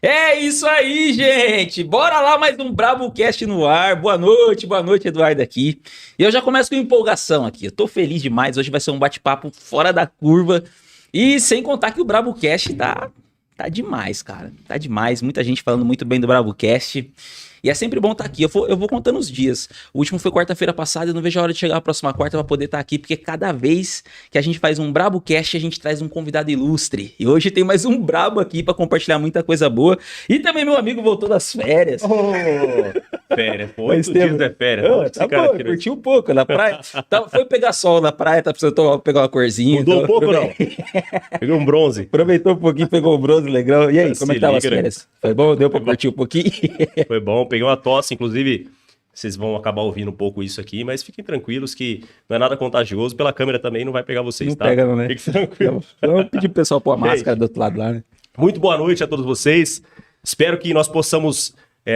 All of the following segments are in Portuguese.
É isso aí, gente! Bora lá, mais um BraboCast no ar. Boa noite, Eduardo aqui. E eu já começo com empolgação aqui. Eu tô feliz demais. Hoje vai ser um bate-papo fora da curva. E sem contar que o BraboCast tá demais, cara. Tá demais. Muita gente falando muito bem do BraboCast. E é sempre bom estar aqui. Eu vou contando os dias. O último foi quarta-feira passada. Eu não vejo a hora de chegar a próxima quarta pra poder estar aqui, porque cada vez que a gente faz um BraboCast, a gente traz um convidado ilustre. E hoje tem mais um Brabo aqui pra compartilhar muita coisa boa. E também meu amigo voltou das férias. Férias, pô, 8 dias é férias. Tá bom, curti um pouco na praia. Foi pegar sol na praia, tá precisando pegar uma corzinha. Mudou um pouco, não? Peguei um bronze. Aproveitou um pouquinho, pegou o bronze, legal. E aí, como é que tava as férias? Foi bom? Deu pra curtir um pouquinho? Foi bom, peguei uma tosse, inclusive vocês vão acabar ouvindo um pouco isso aqui, mas fiquem tranquilos que não é nada contagioso, pela câmera também não vai pegar vocês, Não tá? pega não, né? Fiquem tranquilos. Vamos pedir pro pessoal pôr a máscara do outro lado lá, né? Muito boa noite a todos vocês, espero que nós possamos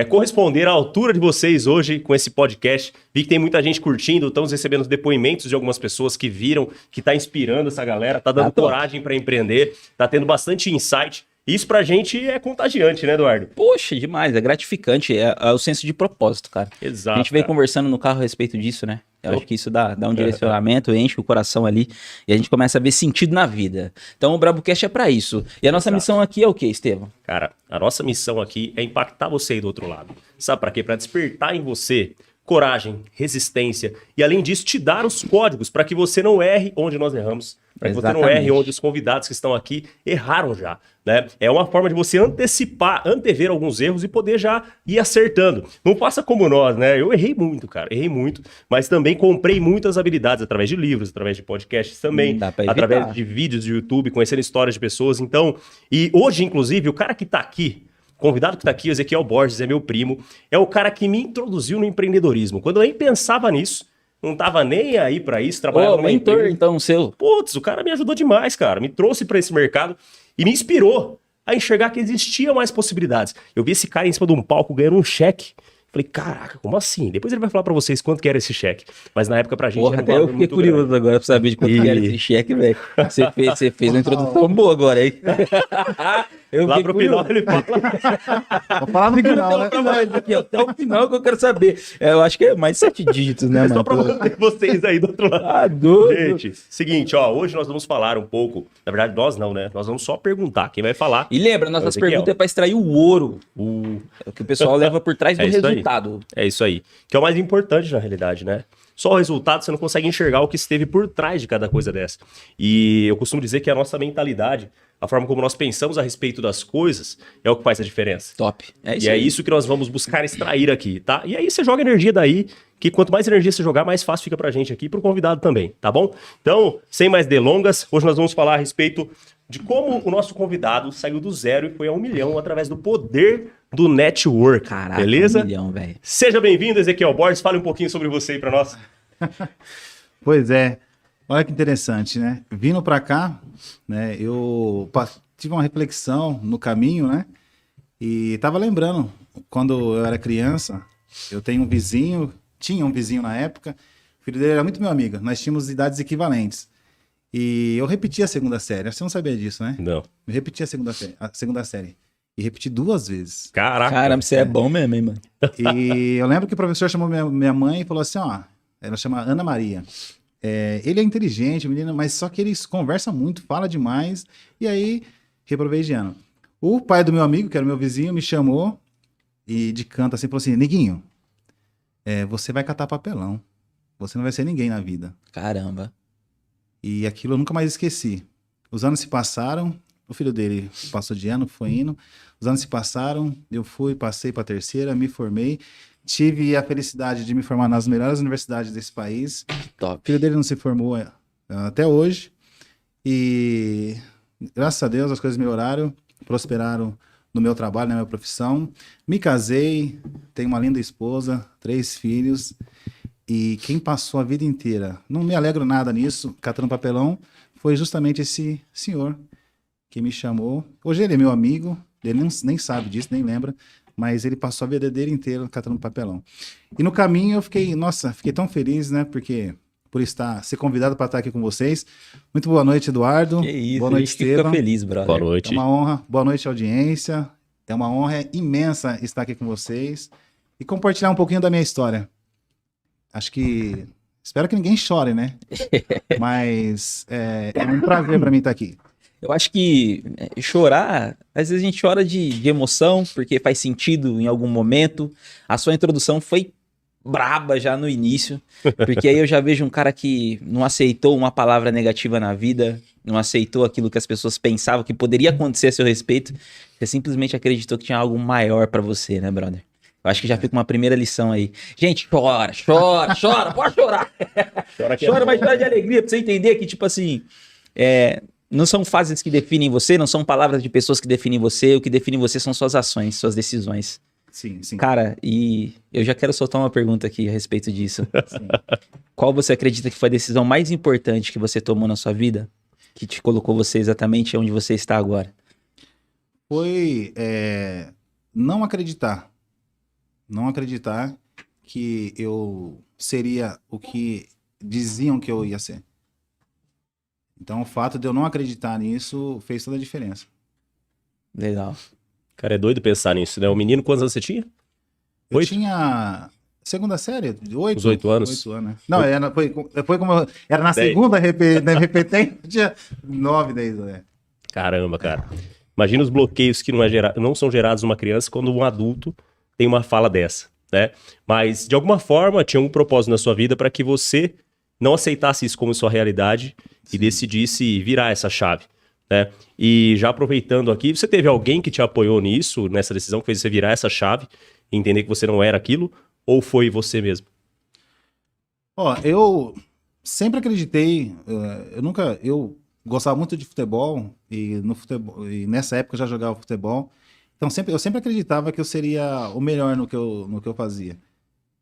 corresponder à altura de vocês hoje com esse podcast. Vi que tem muita gente curtindo, estamos recebendo os depoimentos de algumas pessoas que viram, que tá inspirando essa galera, tá dando coragem para empreender, tá tendo bastante insight. Isso pra gente é contagiante, né, Eduardo? Poxa, demais, é gratificante, é o senso de propósito, cara. Exato. A gente veio conversando no carro a respeito disso, né? Eu acho que isso dá um direcionamento, enche o coração ali e a gente começa a ver sentido na vida. Então o BraboCast é pra isso. E a nossa missão aqui é o quê, Estevão? Cara, a nossa missão aqui é impactar você aí do outro lado. Sabe pra quê? Pra despertar em você coragem, resistência e, além disso, te dar os códigos para que você não erre onde nós erramos, para que você não erre onde os convidados que estão aqui erraram já, né? É uma forma de você antever alguns erros e poder já ir acertando. Não faça como nós, né? Eu errei muito, cara, errei muito, mas também comprei muitas habilidades através de livros, através de podcasts também, através de vídeos de YouTube, conhecendo histórias de pessoas. Então, e hoje, inclusive, o cara que tá aqui, o convidado que está aqui, o Ezequiel Borges, é meu primo, é o cara que me introduziu no empreendedorismo. Quando eu nem pensava nisso, não tava nem aí para isso, trabalhava numa mentor, empresa. então, seu. Putz, o cara me ajudou demais, cara, me trouxe para esse mercado e me inspirou a enxergar que existiam mais possibilidades. Eu vi esse cara em cima de um palco ganhando um cheque. Falei, caraca, como assim? Depois ele vai falar pra vocês quanto que era esse cheque. Mas na época pra gente era um valor muito grande. Eu fiquei curioso agora pra saber de quanto que era esse cheque, velho. Você fez uma introdução boa agora, hein? Lá pro final ele fala. Vou falar no final, né? Até o final que eu quero saber. Eu acho que é mais 7 dígitos, né, mano? Só pra manter vocês aí do outro lado. Ah, doido. Gente, seguinte, ó, hoje nós vamos falar um pouco, na verdade nós não, né? Nós vamos só perguntar, quem vai falar. E lembra, nossas perguntas é pra extrair o ouro. É o que o pessoal leva por trás do resultado. É isso aí. Que é o mais importante na realidade, né? Só o resultado, você não consegue enxergar o que esteve por trás de cada coisa dessa. E eu costumo dizer que a nossa mentalidade, a forma como nós pensamos a respeito das coisas, é o que faz a diferença. Top. É isso que nós vamos buscar extrair aqui, tá? E aí você joga energia daí, que quanto mais energia você jogar, mais fácil fica pra gente aqui e pro convidado também, tá bom? Então, sem mais delongas, hoje nós vamos falar a respeito de como o nosso convidado saiu do 0 e foi a 1 milhão através do poder do network. Caraca, beleza? 1 milhão, velho. Seja bem-vindo, Ezequiel Borges. Fale um pouquinho sobre você aí pra nós. Pois é. Olha que interessante, né? Vindo pra cá, né? Eu tive uma reflexão no caminho, né? E tava lembrando, quando eu era criança, eu tenho um vizinho, tinha um vizinho na época, o filho dele era muito meu amigo, nós tínhamos idades equivalentes. E eu repeti a segunda série, você não sabia disso, né? Não. Eu repeti a segunda série. E repeti 2 vezes. Caraca. Caramba, você é bom mesmo, hein, mano? E eu lembro que o professor chamou minha mãe e falou assim, ó, ela chama Ana Maria. Ele é inteligente, menino, mas só que ele conversa muito, fala demais. E aí, reprovei de ano. O pai do meu amigo, que era meu vizinho, me chamou e de canto assim, falou assim, neguinho, você vai catar papelão. Você não vai ser ninguém na vida. Caramba. E aquilo eu nunca mais esqueci. Os anos se passaram, o filho dele passou de ano, foi indo. Os anos se passaram, eu passei para a terceira, me formei. Tive a felicidade de me formar nas melhores universidades desse país. Top. O filho dele não se formou até hoje. E graças a Deus as coisas melhoraram, prosperaram no meu trabalho, na minha profissão. Me casei, tenho uma linda esposa, 3 filhos. E quem passou a vida inteira, não me alegro nada nisso, catando papelão, foi justamente esse senhor que me chamou. Hoje ele é meu amigo, ele nem sabe disso, nem lembra, mas ele passou a vida dele inteira catando papelão. E no caminho eu fiquei tão feliz, né, porque por ser convidado para estar aqui com vocês. Muito boa noite, Eduardo. Que isso, boa noite, Estevão. Fica feliz, brother. Boa noite. É uma honra. Boa noite, audiência. É uma honra imensa estar aqui com vocês e compartilhar um pouquinho da minha história. Acho que... Espero que ninguém chore, né? Mas é um prazer para mim estar aqui. Eu acho que chorar, às vezes a gente chora de emoção, porque faz sentido em algum momento. A sua introdução foi braba já no início, porque aí eu já vejo um cara que não aceitou uma palavra negativa na vida, não aceitou aquilo que as pessoas pensavam que poderia acontecer a seu respeito. Você simplesmente acreditou que tinha algo maior pra você, né, brother? Eu acho que já fica uma primeira lição aí. Gente, chora, pode chorar. Chora, mas chora de alegria, pra você entender que, tipo assim, não são fases que definem você, não são palavras de pessoas que definem você, o que define você são suas ações, suas decisões. Sim, sim. Cara, e eu já quero soltar uma pergunta aqui a respeito disso. Sim. Qual você acredita que foi a decisão mais importante que você tomou na sua vida, que te colocou você exatamente onde você está agora? Foi não acreditar. Não acreditar que eu seria o que diziam que eu ia ser. Então, o fato de eu não acreditar nisso fez toda a diferença. Legal. Cara, é doido pensar nisso, né? O menino, quantos anos você tinha? Eu 8? tinha segunda série, 8. Uns 8 anos? 8 anos. Não, foi como era na 10. segunda repetente, eu tinha 9, 10, né? Caramba, cara. Imagina os bloqueios que não são gerados numa criança quando um adulto tem uma fala dessa, né? Mas, de alguma forma, tinha um propósito na sua vida para que você não aceitasse isso como sua realidade e decidisse virar essa chave, né? E já aproveitando aqui, você teve alguém que te apoiou nisso, nessa decisão, que fez você virar essa chave e entender que você não era aquilo, ou foi você mesmo? Ó, eu sempre acreditei, eu gostava muito de futebol e nessa época eu já jogava futebol, então eu sempre acreditava que eu seria o melhor no que eu fazia.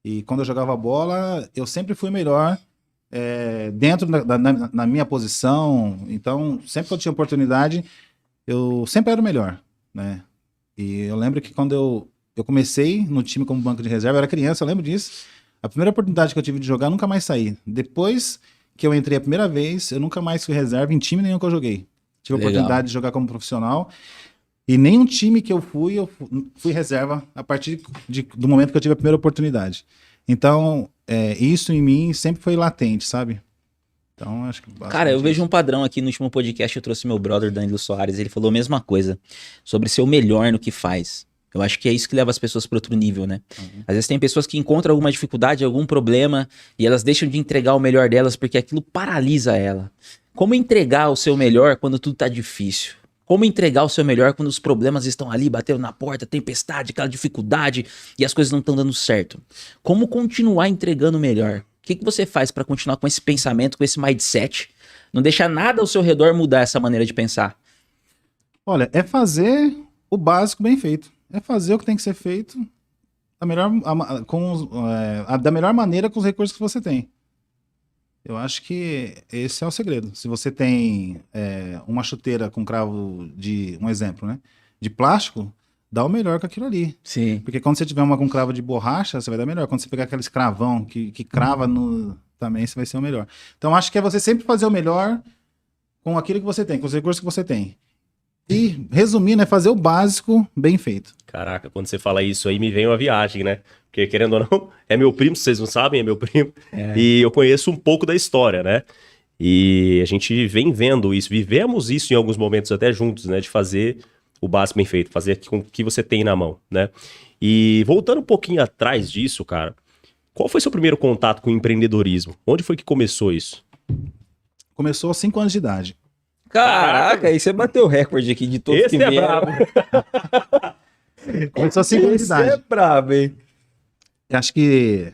E quando eu jogava bola, eu sempre fui melhor dentro na minha posição, então sempre que eu tinha oportunidade, eu sempre era o melhor, né? E eu lembro que quando eu comecei no time como banco de reserva, eu era criança, eu lembro disso. A primeira oportunidade que eu tive de jogar, eu nunca mais saí. Depois que eu entrei a primeira vez, eu nunca mais fui reserva em time nenhum que eu joguei. Tive a Legal. oportunidade de jogar como profissional. E nenhum time que eu fui reserva a partir do momento que eu tive a primeira oportunidade. Então, isso em mim sempre foi latente, sabe? Então, acho que... Cara, eu vejo um padrão aqui no último podcast, eu trouxe meu brother Danilo Soares, ele falou a mesma coisa, sobre ser o melhor no que faz. Eu acho que é isso que leva as pessoas para outro nível, né? Uhum. Às vezes tem pessoas que encontram alguma dificuldade, algum problema, e elas deixam de entregar o melhor delas porque aquilo paralisa ela. Como entregar o seu melhor quando tudo tá difícil? Como entregar o seu melhor quando os problemas estão ali, batendo na porta, tempestade, aquela dificuldade, e as coisas não estão dando certo? Como continuar entregando o melhor? O que você faz para continuar com esse pensamento, com esse mindset? Não deixar nada ao seu redor mudar essa maneira de pensar. Olha, é fazer o básico bem feito. É fazer o que tem que ser feito da melhor maneira com os recursos que você tem. Eu acho que esse é o segredo. Se você tem uma chuteira com cravo um exemplo, né? De plástico, dá o melhor com aquilo ali. Sim. Porque quando você tiver uma com cravo de borracha, você vai dar melhor. Quando você pegar aquele cravão que crava também, você vai ser o melhor. Então, acho que é você sempre fazer o melhor com aquilo que você tem, com os recursos que você tem. E, resumindo, é fazer o básico bem feito. Caraca, quando você fala isso aí, me vem uma viagem, né? Porque, querendo ou não, é meu primo, vocês não sabem, é meu primo. E eu conheço um pouco da história, né? E a gente vem vendo isso, vivemos isso em alguns momentos até juntos, né? De fazer o básico bem feito, fazer com o que você tem na mão, né? E voltando um pouquinho atrás disso, cara, qual foi seu primeiro contato com o empreendedorismo? Onde foi que começou isso? Começou aos 5 anos de idade. Caraca, aí você bateu o recorde aqui de todos Esse que é vieram. brabo. Começou aos 5 anos de Esse idade. é brabo, hein? Acho que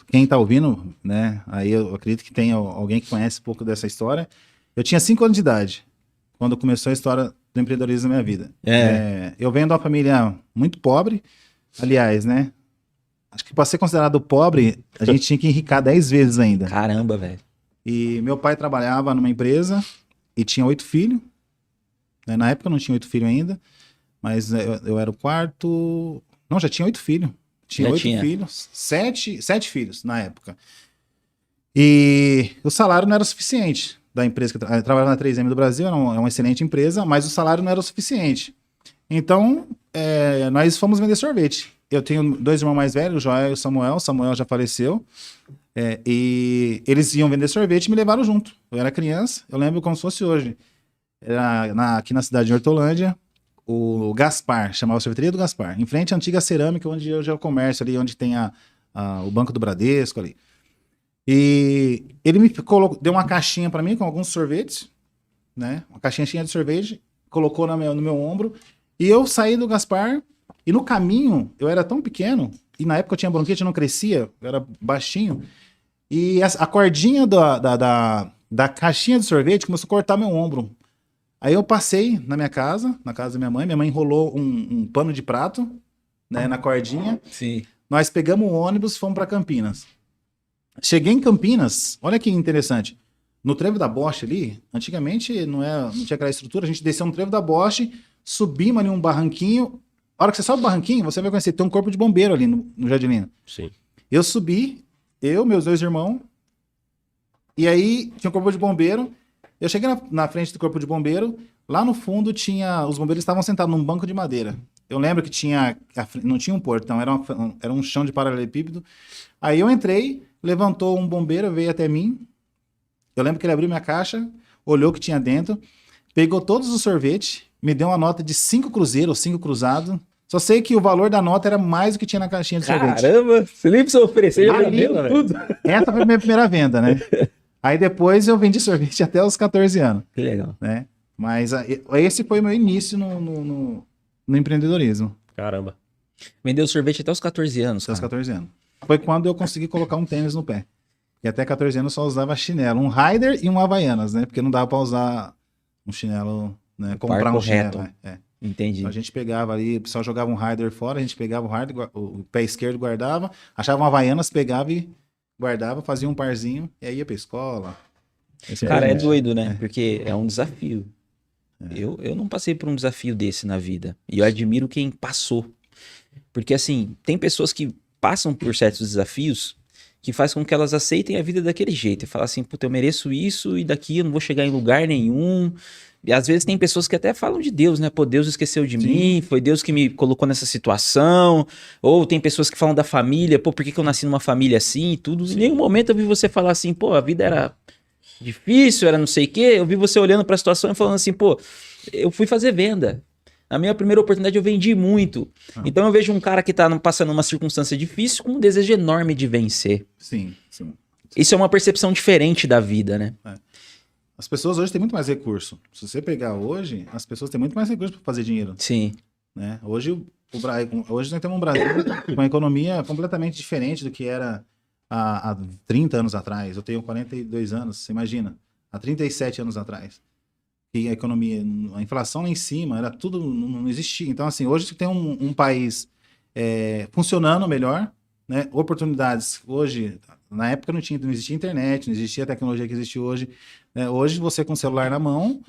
quem tá ouvindo, né? Aí eu acredito que tem alguém que conhece um pouco dessa história. Eu tinha 5 anos de idade quando começou a história do empreendedorismo na minha vida. Eu venho de uma família muito pobre, aliás, né? Acho que para ser considerado pobre, a gente tinha que enricar 10 vezes ainda. Caramba, velho. E meu pai trabalhava numa empresa e tinha 8 filhos. Né? Na época eu não tinha 8 filhos ainda, mas eu era o quarto... Não, já tinha 8 filhos. Tinha 8 filhos, 7 filhos na época. E o salário não era suficiente da empresa que eu trabalhava na 3M do Brasil, é uma excelente empresa, mas o salário não era o suficiente. Então, nós fomos vender sorvete. Eu tenho 2 irmãos mais velhos, o Joel e o Samuel. O Samuel já faleceu. E eles iam vender sorvete e me levaram junto. Eu era criança, eu lembro como se fosse hoje. Era aqui na cidade de Hortolândia, o Gaspar, chamava Sorveteria do Gaspar. Em frente à antiga cerâmica, onde hoje é o comércio ali, onde tem o Banco do Bradesco ali. E ele me deu uma caixinha para mim com alguns sorvetes, né? Uma caixinha cheia de sorvete, colocou no meu ombro. E eu saí do Gaspar, e no caminho, eu era tão pequeno, e na época eu tinha bronquite, eu não crescia, eu era baixinho, e a cordinha da caixinha de sorvete começou a cortar meu ombro. Aí eu passei na casa da minha mãe enrolou um pano de prato, né, na cordinha. Sim. Nós pegamos o ônibus, fomos para Campinas. Cheguei em Campinas, olha que interessante, no trevo da Bosch ali, antigamente não tinha aquela estrutura, a gente desceu no trevo da Bosch, subimos ali um barranquinho. A hora que você sobe o barranquinho, você vai conhecer, tem um corpo de bombeiro ali no Jardim Lina. Sim. Eu subi, meus 2 irmãos, e aí tinha um corpo de bombeiro. Eu cheguei na frente do corpo de bombeiro, lá no fundo os bombeiros estavam sentados num banco de madeira. Eu lembro que não tinha um portão, era um chão de paralelepípedo. Aí eu entrei, levantou um bombeiro, veio até mim. Eu lembro que ele abriu minha caixa, olhou o que tinha dentro, pegou todos os sorvetes, me deu uma nota de 5 cruzeiros, 5 cruzados. Só sei que o valor da nota era mais do que tinha na caixinha de sorvete. Caramba, você nem precisa oferecer, já vendeu tudo. Essa foi a minha primeira venda, né? Aí depois eu vendi sorvete até os 14 anos. Que legal. Né? Mas esse foi o meu início no empreendedorismo. Caramba. Vendeu sorvete até os 14 anos, Até os cara. 14 anos. Foi quando eu consegui colocar um tênis no pé. E até 14 anos eu só usava chinelo. Um Raider e um Havaianas, né? Porque não dava pra usar um chinelo, né? Comprar um correto. chinelo. Né? Entendi. Então a gente pegava ali, o pessoal jogava um Raider fora, a gente pegava o Raider, o pé esquerdo guardava, achava um Havaianas, pegava e guardava, fazia um parzinho e aí ia pra escola. Cara, é doido, né? Porque é um desafio. Eu não passei por um desafio desse na vida. E eu admiro quem passou. Porque, assim, tem pessoas que passam por certos desafios que faz com que elas aceitem a vida daquele jeito. E falam assim, puta, eu mereço isso e daqui eu não vou chegar em lugar nenhum. E às vezes tem pessoas que até falam de Deus, né? Pô, Deus esqueceu de mim, foi Deus que me colocou nessa situação. Ou tem pessoas que falam da família, pô, por que eu nasci numa família assim e tudo. Em nenhum momento eu vi você falar assim, pô, a vida era difícil, era não sei o quê. Eu vi você olhando pra situação e falando assim, pô, eu fui fazer venda. Na minha primeira oportunidade eu vendi muito. Então eu vejo um cara que tá passando uma circunstância difícil com um desejo enorme de vencer. Sim. Isso é uma percepção diferente da vida, né? As pessoas hoje têm muito mais recurso. Se você pegar hoje, as pessoas têm muito mais recurso para fazer dinheiro. Sim. Né? Hoje nós temos um Brasil com uma economia completamente diferente do que era há 30 anos atrás. Eu tenho 42 anos, você imagina. Há 37 anos atrás. E a economia, a inflação lá em cima, era tudo, não existia. Então, assim, hoje você tem um país funcionando melhor, né? Oportunidades. Hoje, na época não existia internet, não existia a tecnologia que existe hoje. Né? Hoje, você com o celular na mão,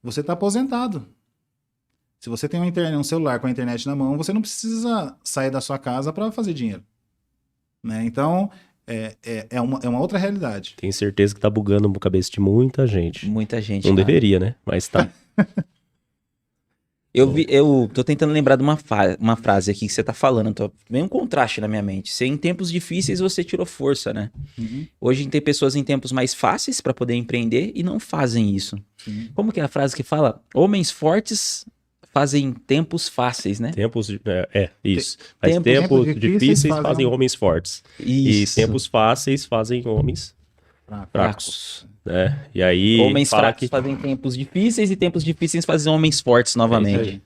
você está aposentado. Se você tem um celular com a internet na mão, você não precisa sair da sua casa para fazer dinheiro. Né? Então, é uma outra realidade. Tenho certeza que tá bugando a cabeça de muita gente. Muita gente. Não cara. deveria, né? Mas tá. Eu tô tentando lembrar de uma frase aqui que você tá falando. Vem um contraste na minha mente. Se em tempos difíceis você tirou força, né? Uhum. Hoje tem pessoas em tempos mais fáceis para poder empreender e não fazem isso. Sim. Como que é a frase que fala? Homens fortes fazem tempos fáceis, né? Tempos. Isso. Mas Tempos tempos difíceis fazem homens fortes. Isso. E tempos fáceis fazem homens fracos. Né? E aí. Homens fala fracos fazem tempos difíceis e tempos difíceis fazem homens fortes novamente.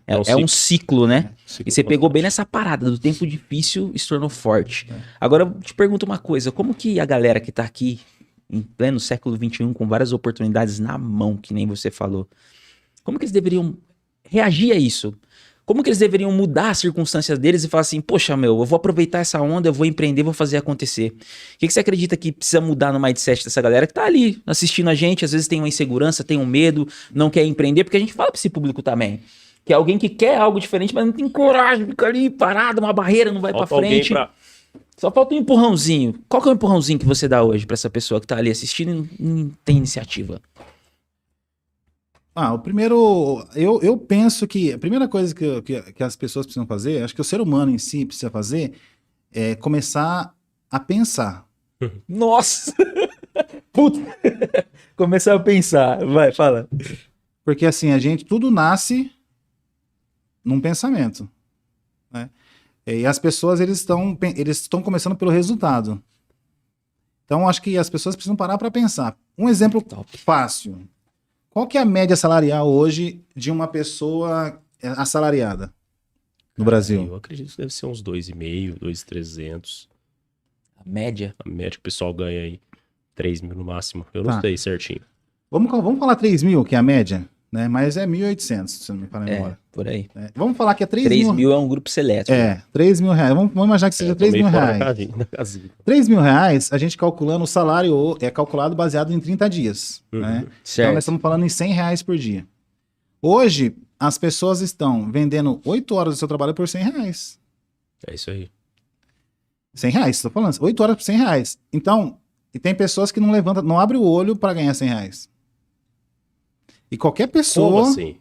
É um ciclo, né? E você pegou bem nessa parada do tempo difícil e se tornou forte. Agora eu te pergunto uma coisa: como que a galera que tá aqui em pleno século XXI, com várias oportunidades na mão, que nem você falou, como que eles deveriam reagir a isso? Como que eles deveriam mudar as circunstâncias deles e falar assim, poxa, eu vou aproveitar essa onda, eu vou empreender, vou fazer acontecer. O que você acredita que precisa mudar no mindset dessa galera que tá ali assistindo a gente, às vezes tem uma insegurança, tem um medo, não quer empreender, porque a gente fala pra esse público também, que é alguém que quer algo diferente, mas não tem coragem, fica ali parado, uma barreira, não vai pra frente. Só falta um empurrãozinho. Qual que é o empurrãozinho que você dá hoje pra essa pessoa que tá ali assistindo e não tem iniciativa? O primeiro, eu penso que a primeira coisa que as pessoas precisam fazer, acho que o ser humano em si precisa fazer, é começar a pensar. Nossa! Puta! Começar a pensar. Vai, fala. Porque assim, tudo nasce num pensamento, né? E as pessoas, eles estão começando pelo resultado. Então, acho que as pessoas precisam parar para pensar. Um exemplo fácil. Qual que é a média salarial hoje de uma pessoa assalariada no Brasil? Eu acredito que deve ser uns 2,5, 2,300. A média? A média que o pessoal ganha aí, 3 mil no máximo. Eu não sei certinho. Vamos falar 3 mil, que é a média, né? Mas é 1.800, se não me falar a memória. Por aí. Vamos falar que é 3 3 mil. mil é um grupo seleto. 3 mil reais. Vamos imaginar que seja 3 mil reais. 3 mil reais, a gente calculando o salário, é calculado baseado em 30 dias. Né? Certo. Então, nós estamos falando em 100 reais por dia. Hoje, as pessoas estão vendendo 8 horas do seu trabalho por 100 reais. É isso aí. 100 reais, estou falando. 8 horas por 100 reais. Então, e tem pessoas que não abrem o olho para ganhar 100 reais. E qualquer pessoa... Como assim?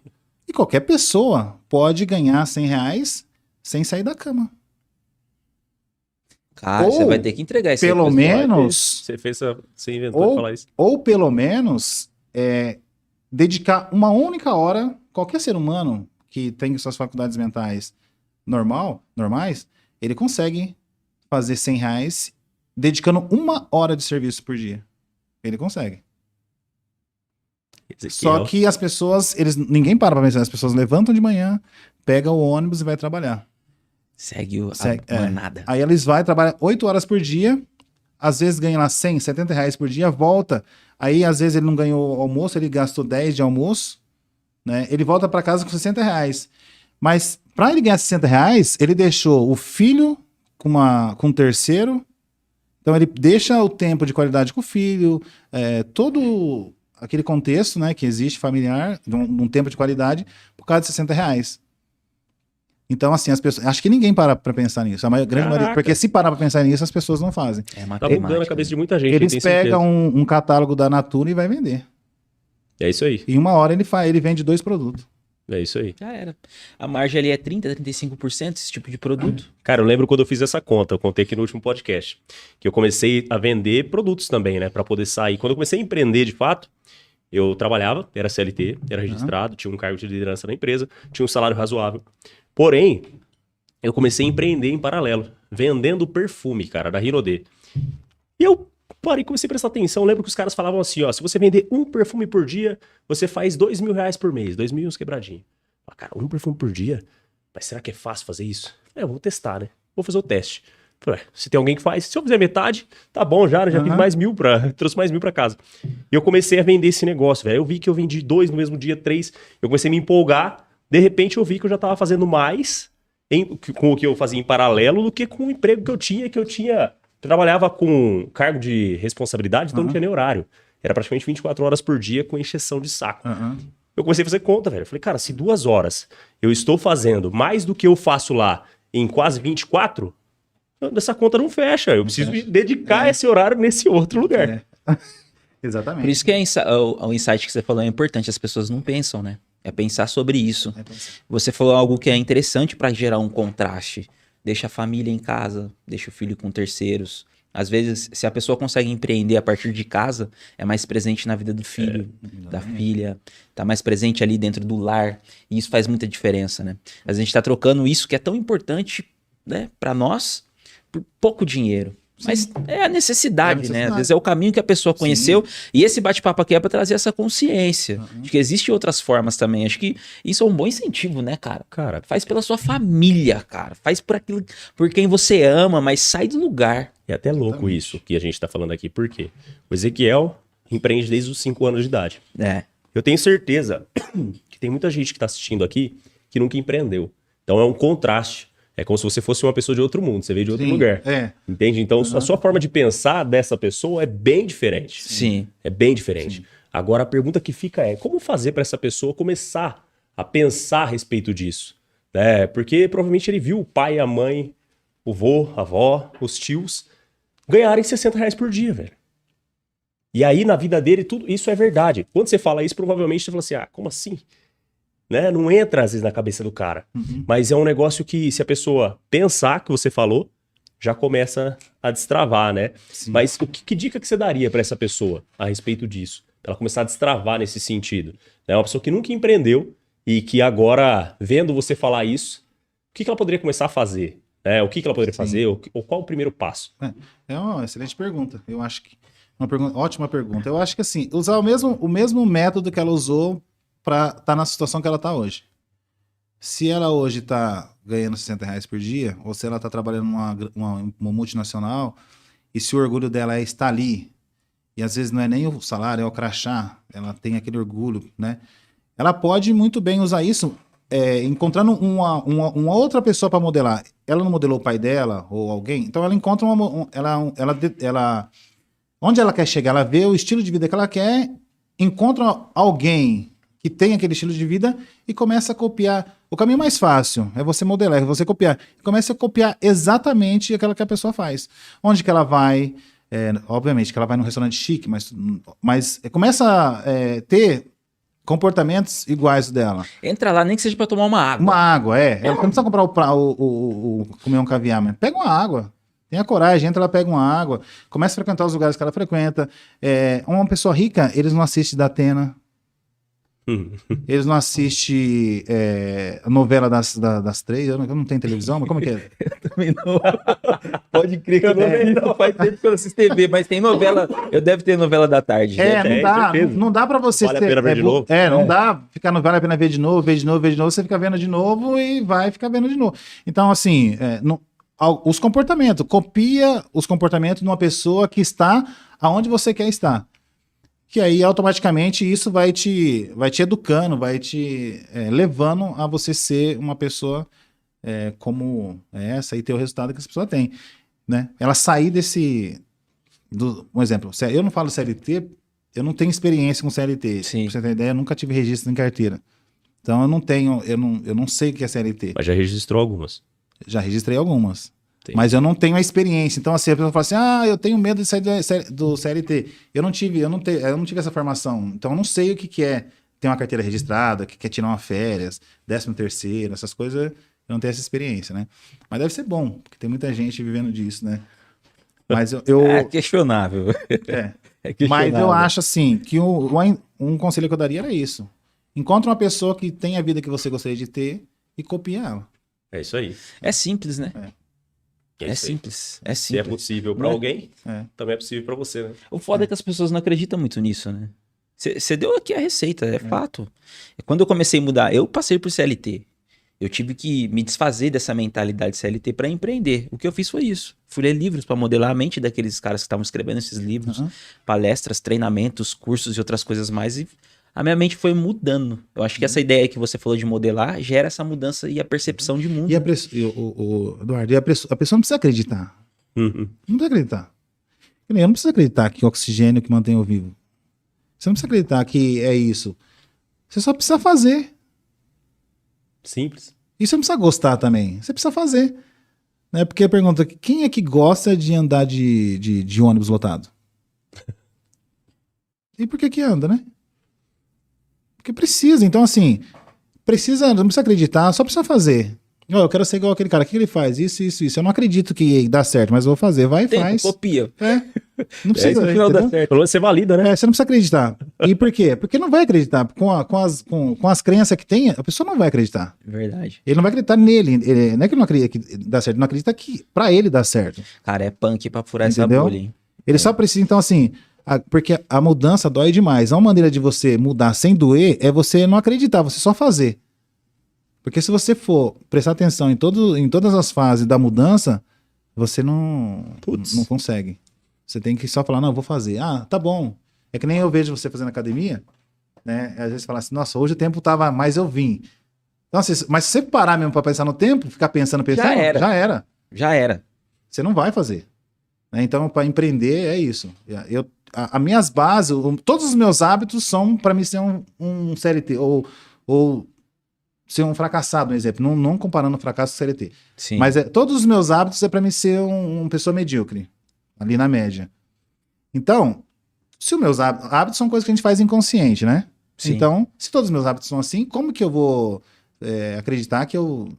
E qualquer pessoa pode ganhar 100 reais sem sair da cama. Cara, você vai ter que entregar isso. Pelo menos... Você inventou de falar isso. Ou pelo menos dedicar uma hora, qualquer ser humano que tem suas faculdades mentais normais, ele consegue fazer 100 reais dedicando 1 hora de serviço por dia. Ele consegue. Só que as pessoas, ninguém para pra pensar, as pessoas levantam de manhã, pegam o ônibus e vai trabalhar. Segue a manada. Aí eles vão trabalhar 8 horas por dia, às vezes ganha lá 100, 70 reais por dia, volta, aí às vezes ele não ganhou almoço, ele gastou 10 de almoço, né? Ele volta para casa com 60 reais. Mas para ele ganhar 60 reais, ele deixou o filho com um terceiro, então ele deixa o tempo de qualidade com o filho, todo aquele contexto, né, que existe familiar, num tempo de qualidade, por causa de 60 reais. Então, assim, as pessoas... Acho que ninguém para pra pensar nisso. A grande maioria, porque se parar pra pensar nisso, as pessoas não fazem. Tá mudando a cabeça de muita gente. Eles pegam um catálogo da Natura e vai vender. É isso aí. Em 1 hora ele vende 2 produtos. É isso aí. Já era. A margem ali é 30%, 35% esse tipo de produto. Cara, eu lembro quando eu fiz essa conta, eu contei aqui no último podcast, que eu comecei a vender produtos também, né, pra poder sair. Quando eu comecei a empreender de fato, eu trabalhava, era CLT, era registrado, tinha um cargo de liderança na empresa, tinha um salário razoável. Porém, eu comecei a empreender em paralelo, vendendo perfume, cara, da Rinodê. E eu parei, comecei a prestar atenção, lembro que os caras falavam assim, ó, se você vender 1 perfume por dia, você faz 2 mil reais por mês, 2 mil uns quebradinhos. Cara, 1 perfume por dia? Mas será que é fácil fazer isso? Eu vou testar, né? Vou fazer o teste. Falei, se tem alguém que faz, se eu fizer metade, tá bom já fiz mais 1.000 trouxe mais 1.000 pra casa. E eu comecei a vender esse negócio, velho. Eu vi que eu vendi 2 no mesmo dia, 3. Eu comecei a me empolgar. De repente eu vi que eu já tava fazendo mais com o que eu fazia em paralelo do que com o emprego que eu tinha. Trabalhava com cargo de responsabilidade, então não tinha nem horário. Era praticamente 24 horas por dia com encheção de saco. Eu comecei a fazer conta, velho. Eu falei, cara, se 2 horas eu estou fazendo mais do que eu faço lá em quase 24, essa conta não fecha. Eu preciso me dedicar esse horário nesse outro lugar. Exatamente. Por isso que o insight que você falou é importante. As pessoas não pensam, né? É pensar sobre isso. Você falou algo que é interessante para gerar um contraste. Deixa a família em casa, deixa o filho com terceiros. Às vezes, se a pessoa consegue empreender a partir de casa, é mais presente na vida do filho, da filha, tá mais presente ali dentro do lar. E isso faz muita diferença, né? A gente tá trocando isso que é tão importante, né, para nós, por pouco dinheiro. Mas é a necessidade, né? Às vezes é o caminho que a pessoa conheceu. E esse bate-papo aqui é para trazer essa consciência de que existem outras formas também. Acho que isso é um bom incentivo, né, cara? Cara, faz pela sua família, cara. Faz por quem você ama, mas sai do lugar. É até louco isso que a gente tá falando aqui. Por quê? O Ezequiel empreende desde os 5 anos de idade. Eu tenho certeza que tem muita gente que tá assistindo aqui que nunca empreendeu. Então é um contraste. É como se você fosse uma pessoa de outro mundo, você veio de outro lugar. Entende? Então, a sua forma de pensar dessa pessoa é bem diferente. Sim. É bem diferente. Agora, a pergunta que fica é, como fazer para essa pessoa começar a pensar a respeito disso? Porque provavelmente ele viu o pai, a mãe, o vô, a avó, os tios ganharem 60 reais por dia, velho. E aí, na vida dele, tudo isso é verdade. Quando você fala isso, provavelmente você fala assim, como assim? Né? Não entra, às vezes, na cabeça do cara. Mas é um negócio que, se a pessoa pensar que você falou, já começa a destravar, né? Sim. Mas que dica que você daria para essa pessoa a respeito disso? Pra ela começar a destravar nesse sentido. É uma pessoa que nunca empreendeu e que agora, vendo você falar isso, o que ela poderia começar a fazer? O que ela poderia fazer? Ou qual o primeiro passo? É uma excelente pergunta. Eu acho que ótima pergunta. Eu acho que assim, usar o mesmo método que ela usou para estar na situação que ela está hoje. Se ela hoje está ganhando R$60 por dia, ou se ela está trabalhando numa multinacional, e se o orgulho dela é estar ali, e às vezes não é nem o salário, é o crachá, ela tem aquele orgulho, né? Ela pode muito bem usar isso, encontrando uma outra pessoa para modelar. Ela não modelou o pai dela ou alguém, então ela encontra ela onde ela quer chegar, ela vê o estilo de vida que ela quer, encontra alguém que tem aquele estilo de vida e começa a copiar. O caminho mais fácil é você modelar, é você copiar. Começa a copiar exatamente aquilo que a pessoa faz. Onde que ela vai, obviamente que ela vai num restaurante chique, mas começa a ter comportamentos iguais dela. Entra lá, nem que seja pra tomar uma água. Uma água, Ela não precisa comprar comer um caviar, mas pega uma água. Tenha coragem, entra lá, pega uma água. Começa a frequentar os lugares que ela frequenta. Uma pessoa rica, eles não assistem da Atena. Eles não assistem a novela das 3. Eu não tenho televisão, mas como que é? Eu também não. Pode crer que eu não faz tempo que eu assisto TV, mas tem novela. Eu devo ter novela da tarde. Não dá pra você vale a pena ver de novo. Não dá ficar no vale a pena ver de novo, você fica vendo de novo e vai ficar vendo de novo. Então, assim, os comportamentos, copia os comportamentos de uma pessoa que está aonde você quer estar. Que aí, automaticamente, isso vai te educando, vai te levando a você ser uma pessoa como essa e ter o resultado que essa pessoa tem, né? Ela sair um exemplo, eu não falo CLT, eu não tenho experiência com CLT. Sim. Pra você ter ideia, eu nunca tive registro em carteira. Então, eu não sei o que é CLT. Mas já registrou algumas. Já registrei algumas. Entendi. Mas eu não tenho a experiência. Então, assim, a pessoa fala assim, eu tenho medo de sair do CLT. Eu não tive essa formação. Então, eu não sei o que é ter uma carteira registrada, o que é tirar uma férias, 13º, essas coisas, eu não tenho essa experiência, né? Mas deve ser bom, porque tem muita gente vivendo disso, né? Mas É questionável. É questionável. Mas eu acho, assim, que um conselho que eu daria era isso. Encontre uma pessoa que tem a vida que você gostaria de ter e copie ela. É isso aí. É simples, né? É simples. Se é possível para alguém, também é possível para você, né? O foda é que as pessoas não acreditam muito nisso, né? Você deu aqui a receita, é fato. Quando eu comecei a mudar, eu passei por CLT. Eu tive que me desfazer dessa mentalidade CLT para empreender. O que eu fiz foi isso. Fui ler livros para modelar a mente daqueles caras que estavam escrevendo esses livros, palestras, treinamentos, cursos e outras coisas mais. E a minha mente foi mudando. Eu acho que essa ideia que você falou de modelar gera essa mudança e a percepção de mundo. E Eduardo, a pessoa não precisa acreditar. Não precisa acreditar. Eu não preciso acreditar que o oxigênio que mantém eu vivo. Você não precisa acreditar que é isso. Você só precisa fazer. Simples. E você não precisa gostar também. Você precisa fazer. Né? Porque a pergunta, quem é que gosta de andar de ônibus lotado? E por que anda, né? Porque precisa. Então, assim, não precisa acreditar, só precisa fazer. Eu quero ser igual aquele cara. O que ele faz? Isso. Eu não acredito que dá certo, mas eu vou fazer. Vai e faz. Copia. Não precisa. Isso no final dá certo. Pelo menos você valida, né? Você não precisa acreditar. E por quê? Porque não vai acreditar. Com as crenças que tem, a pessoa não vai acreditar. Verdade. Ele não vai acreditar nele. Não é que ele não acredita que dá certo, ele não acredita que pra ele dá certo. Cara, é punk pra furar Entendeu? essa bolha, hein? Ele só precisa, então, assim, porque a mudança dói demais. Uma maneira de você mudar sem doer é você não acreditar, você só fazer. Porque se você for prestar atenção em todas as fases da mudança, você não consegue. Você tem que só falar, não, eu vou fazer. Tá bom. É que nem eu vejo você fazendo academia, né? Às vezes você fala assim, nossa, hoje o tempo tava mais, eu vim. Então, assim, mas se você parar mesmo pra pensar no tempo, ficar pensando, já era. Você não vai fazer. Né? Então, para empreender, é isso. As minhas bases, todos os meus hábitos são para mim ser um CLT, ou ser um fracassado, um exemplo. Não comparando o fracasso com o CLT. Sim. Mas todos os meus hábitos é para mim ser uma pessoa medíocre, ali na média. Então, Se os meus hábitos são coisas que a gente faz inconsciente, né? Sim. Então, se todos os meus hábitos são assim, como que eu vou acreditar que eu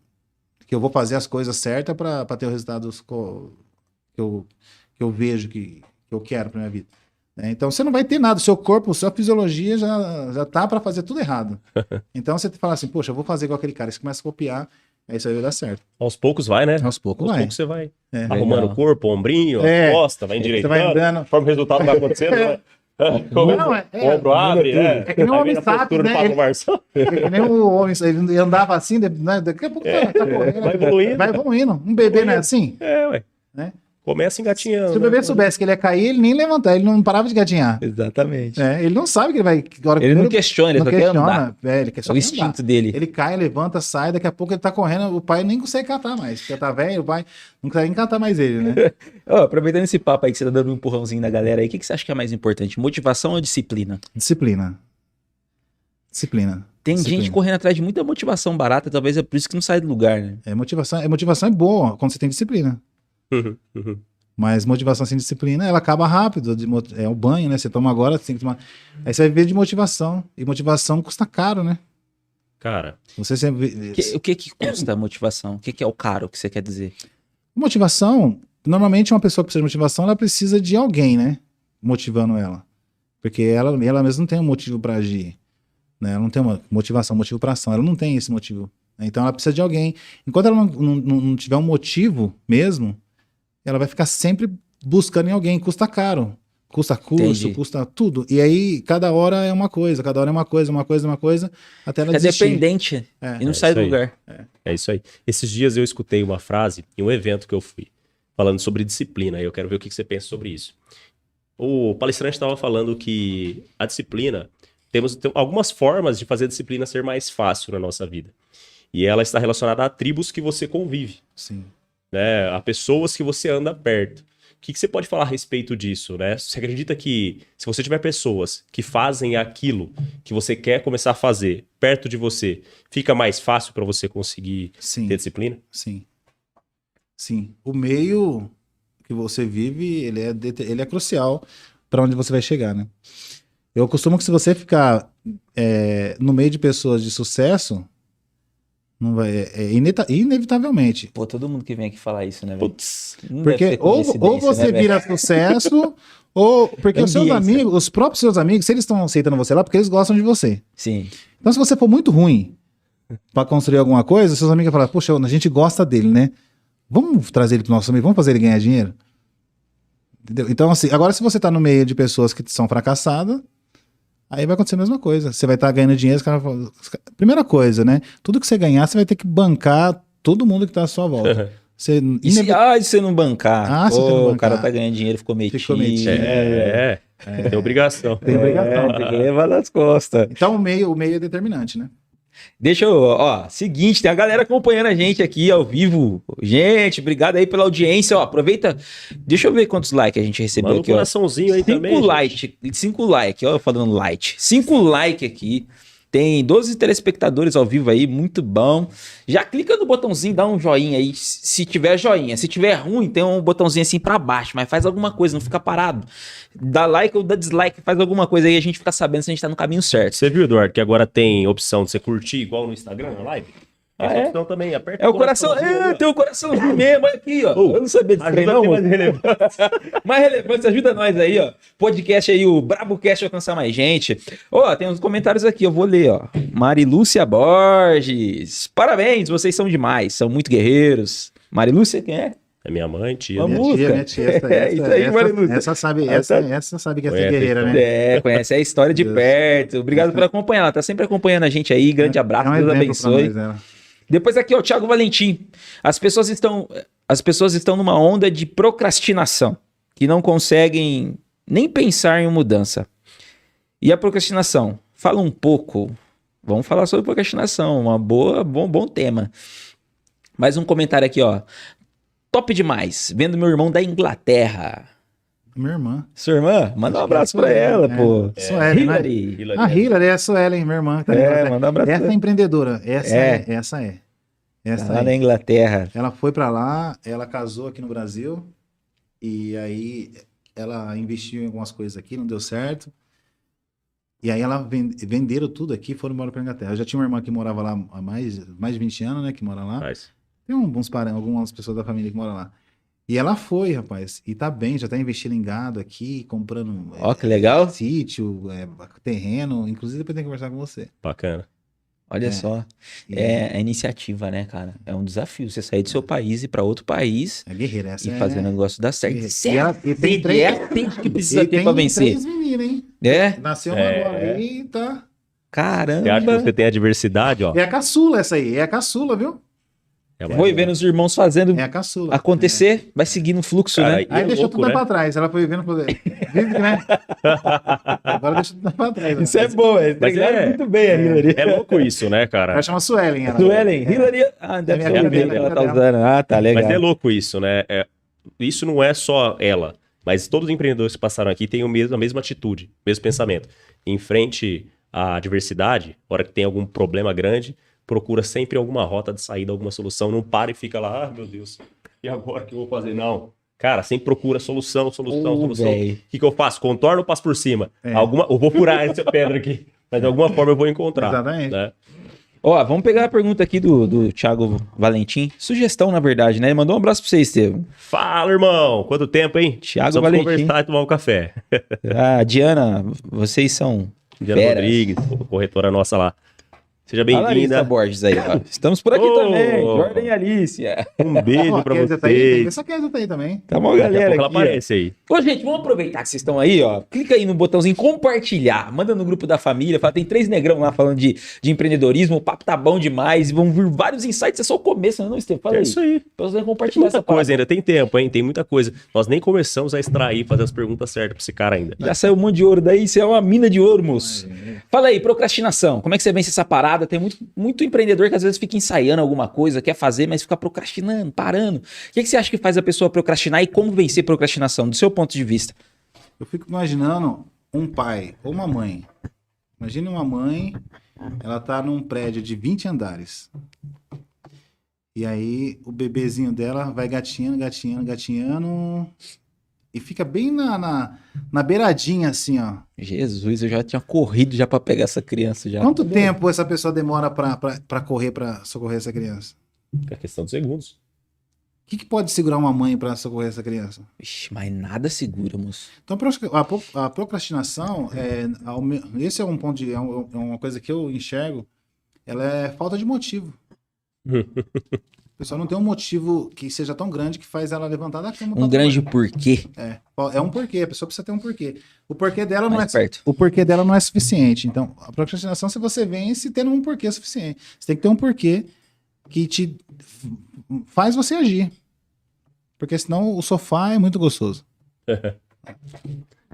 vou fazer as coisas certas para ter os resultados que eu vejo que eu quero para minha vida? Então, você não vai ter nada. O seu corpo, a sua fisiologia já tá para fazer tudo errado. Então, você fala assim, poxa, eu vou fazer igual aquele cara. Você começa a copiar, aí isso aí vai dar certo. Aos poucos vai, né? Aos poucos Aos vai. poucos você vai É. arrumando Legal. o corpo, o ombrinho, É. a costa, vai Você endireitando. vai andando. Conforme o resultado vai acontecendo, vai. Não, O ombro abre, né? É que nem um Aí homem vem a sábio, postura do né? Pablo Marçal. É que nem o homem, ele andava assim, né? Daqui a pouco tá correndo. Vai evoluindo. Vai evoluindo. Um bebê não é assim? É, ué. Né? Começa engatinhando. Se o bebê soubesse que ele ia cair, ele nem levantava, ele não parava de gatinhar. Exatamente. Ele não sabe que ele vai. Ele não questiona, ele não só quer andar. Ele quer É só o quer instinto andar. dele. Ele cai, levanta, sai, daqui a pouco ele tá correndo, o pai nem consegue catar mais. Porque tá velho, o pai não consegue nem catar mais ele, né? Ó, aproveitando esse papo aí que você tá dando um empurrãozinho na galera aí, o que você acha que é mais importante? Motivação ou disciplina? Disciplina. Tem Disciplina. gente correndo atrás de muita motivação barata, talvez é por isso que não sai do lugar, né? Motivação é boa quando você tem disciplina. Uhum, uhum. Mas motivação sem disciplina, ela acaba rápido. É o banho, né? Você toma agora, você tem que tomar. Aí você vai viver de motivação. E motivação custa caro, né? Cara, Você sempre. O que custa a motivação? O que é o caro que você quer dizer? Motivação, normalmente uma pessoa que precisa de motivação, ela precisa de alguém, né? Motivando ela. Porque ela mesma não tem um motivo para agir. Né? Ela não tem uma motivação, motivo para ação. Ela não tem esse motivo. Então ela precisa de alguém. Enquanto ela não tiver um motivo mesmo, ela vai ficar sempre buscando em alguém. Custa caro. Custa curso, Entendi. custa tudo. E aí, cada hora é uma coisa, até ela É desistir. dependente e não É sai isso do aí. lugar. é isso aí. Esses dias eu escutei uma frase em um evento que eu fui, falando sobre disciplina. E eu quero ver o que você pensa sobre isso. O palestrante estava falando que a disciplina, tem algumas formas de fazer a disciplina ser mais fácil na nossa vida. E ela está relacionada a tribos que você convive, Sim. né? A pessoas que você anda perto. O que você pode falar a respeito disso, né? Você acredita que se você tiver pessoas que fazem aquilo que você quer começar a fazer perto de você, fica mais fácil para você conseguir Sim. ter disciplina? Sim. Sim. O meio que você vive, ele é crucial para onde você vai chegar, né? Eu costumo que se você ficar no meio de pessoas de sucesso, não vai, inevitavelmente. Pô, todo mundo que vem aqui falar isso, né, velho? Putz. Não deve Porque ser ou coincidência, você né, velho? vira sucesso, ou porque os seus Ambiência. amigos, os próprios seus amigos, se eles estão aceitando você lá, porque eles gostam de você. Sim. Então, se você for muito ruim para construir alguma coisa, seus amigos vão falar, poxa, a gente gosta dele, né? Vamos trazer ele pro nosso meio, vamos fazer ele ganhar dinheiro. Entendeu? Então, assim, agora se você tá no meio de pessoas que são fracassadas, aí vai acontecer a mesma coisa. Você vai estar ganhando dinheiro, os caras falam- primeira coisa, né? Tudo que você ganhar, você vai ter que bancar todo mundo que tá à sua volta. Você E se você não bancar? Ah, se você não O bancar. cara tá ganhando dinheiro, ficou metido. Ficou metido. Tem obrigação. tem obrigação. Tem que levar nas costas. Então, o meio é determinante, né? Deixa eu, ó, seguinte, tem a galera acompanhando a gente aqui ao vivo. Gente, obrigado aí pela audiência, ó, aproveita, deixa eu ver quantos likes a gente recebeu Manda um aqui, ó. coraçãozinho aí também. gente. 5 likes, ó, eu falando like. 5 likes aqui. Tem 12 telespectadores ao vivo aí, muito bom. Já clica no botãozinho, dá um joinha aí, se tiver joinha. Se tiver ruim, tem um botãozinho assim pra baixo, mas faz alguma coisa, não fica parado. Dá like ou dá dislike, faz alguma coisa aí, a gente fica sabendo se a gente tá no caminho certo. Você viu, Eduardo, que agora tem opção de você curtir igual no Instagram, na live? Ah, Essa é? opção também, aperta É o coração, tem o coraçãozinho mesmo, olha aqui, ó. Oh, Eu não sabia desse trem, ajuda a não. ter mais relevância. Mais relevância, ajuda nós aí, ó. Podcast aí, o BraboCast alcançar mais gente. Ó, tem uns comentários aqui, eu vou ler, ó. Marilúcia Borges. Parabéns, vocês são demais, são muito guerreiros. Marilúcia, quem é? É minha mãe, tia. Vamos. minha- Minha tia, essa, É isso aí, Marilúcia. essa sabe, essa sabe que é ser Conhece, guerreira, né? É, conhece a história de Deus. perto. Obrigado por acompanhar, ela tá sempre acompanhando a gente aí. Grande abraço, É um Deus exemplo pra abençoe. nós, ela. Depois aqui, ó, o Thiago Valentim. As pessoas estão numa onda de procrastinação, que não conseguem nem pensar em mudança. E a procrastinação? Fala um pouco. Vamos falar sobre procrastinação, bom tema. Mais um comentário aqui, ó. Top demais, vendo meu irmão da Inglaterra. Minha irmã. Sua irmã? Manda um Acho que é abraço a pra Suelen, ela, é. pô. Suelen, né? Hillary. Hillary. A Hillary é a Suelen, minha irmã. Tá Manda um abraço. essa é empreendedora. Essa É. é. Essa é. Tá Essa lá é. na Inglaterra. Ela foi pra lá, ela casou aqui no Brasil. E aí ela investiu em algumas coisas aqui, não deu certo. E aí ela venderam tudo aqui e foram embora pra Inglaterra. Eu já tinha uma irmã que morava lá há mais de 20 anos, né? Que mora lá. Mas, Tem algumas pessoas da família que moram lá. E ela foi, rapaz. E tá bem, já tá investindo em gado aqui, comprando Ó, que legal. sítio, terreno. Inclusive, depois tem que conversar com você. bacana. Olha É. só. E É a iniciativa, né, cara? É um desafio. Você sair do seu país e ir pra outro país é guerreira, essa e fazer o negócio dar certo. guerreira. Isso E ela- e tem três- é tempo que precisa E ter tem pra vencer. 3 meninas, hein? É? Nasceu uma É. agora aí e tá... Você acha que Caramba. você tem a diversidade, ó? É a caçula essa aí, é a caçula, viu? É Foi vendo os irmãos fazendo É a caçula. acontecer, vai seguindo o fluxo, Cara, né? e Aí é deixou louco, tudo né? pra trás. Ela foi vendo. Vive, né? Agora deixou tudo pra trás. né? Isso é bom, é. Mas Treinaram é- muito bem a Hillary. É louco isso, né, cara? Ela chama Suelen. Ela. Suelen, É. Hillary. Ah, deve É ser minha o bebê cadela, que ela tá cadela. usando. Ah, tá legal. Mas é louco isso, né? Isso não é só ela, mas todos os empreendedores que passaram aqui têm a mesma atitude, o mesmo pensamento. Em frente à diversidade, na hora que tem algum problema grande, procura sempre alguma rota de saída, alguma solução. Não para e fica lá, ah, meu Deus, e agora o que eu vou fazer? Não. Cara, sempre procura solução. Véi. O que eu faço? Contorno ou passo por cima? É. Eu vou furar essa pedra aqui, mas de alguma forma eu vou encontrar. Exatamente. Né? Ó, vamos pegar a pergunta aqui do Thiago Valentim. Sugestão, na verdade, né? Ele mandou um abraço pra você, Estevam. Fala, irmão! Quanto tempo, hein? Thiago Vamos Valentim. conversar e tomar um café. Ah, Diana, vocês são Diana feras. Rodrigues, corretora nossa lá. Seja A Larissa bem-vinda. Borges aí, ó. Estamos por aqui Ô! também. Jordan e Alicia. Um beijo Ó, pra Kézia tá aí, tem vocês. essa Kézia tá aí também. Tá uma Daqui a galera pouco ela aqui, ó. aparece aí. Ô, gente, vamos aproveitar que vocês estão aí, ó. Clica aí no botãozinho compartilhar. Manda no grupo da família. Fala, tem 3 negrão lá falando de empreendedorismo. O papo tá bom demais. Vão vir vários insights. É só o começo, né, não, Estevam? Fala É aí. isso aí. Pra você Tem compartilhar muita essa parada. coisa ainda, tem tempo, hein? Tem muita coisa. Nós nem começamos a extrair, fazer as perguntas certas pra esse cara ainda. Já saiu um monte de ouro daí. Você é uma mina de ouro, moço. Fala aí, procrastinação. Como é que você vence essa parada? Tem muito empreendedor que às vezes fica ensaiando alguma coisa, quer fazer, mas fica procrastinando, parando. O que você acha que faz a pessoa procrastinar e como vencer procrastinação, do seu ponto de vista? Eu fico imaginando um pai ou uma mãe. Imagina uma mãe, ela tá num prédio de 20 andares. E aí o bebezinho dela vai gatinhando e fica bem na beiradinha assim, ó. Jesus, eu já tinha corrido já pra pegar essa criança já. Quanto tempo essa pessoa demora pra correr, pra socorrer essa criança? É questão de segundos. O que pode segurar uma mãe pra socorrer essa criança? Ixi, mas nada segura, moço. Então, a procrastinação, esse é um ponto é uma coisa que eu enxergo, ela é falta de motivo. A pessoa não tem um motivo que seja tão grande que faz ela levantar da cama. Um grande porquê. É um porquê, a pessoa precisa ter um porquê. O porquê dela não Mais é perto. o porquê dela não é suficiente. Então, a procrastinação, se você vence tendo um porquê suficiente. Você tem que ter um porquê que te faz você agir. Porque senão o sofá é muito gostoso.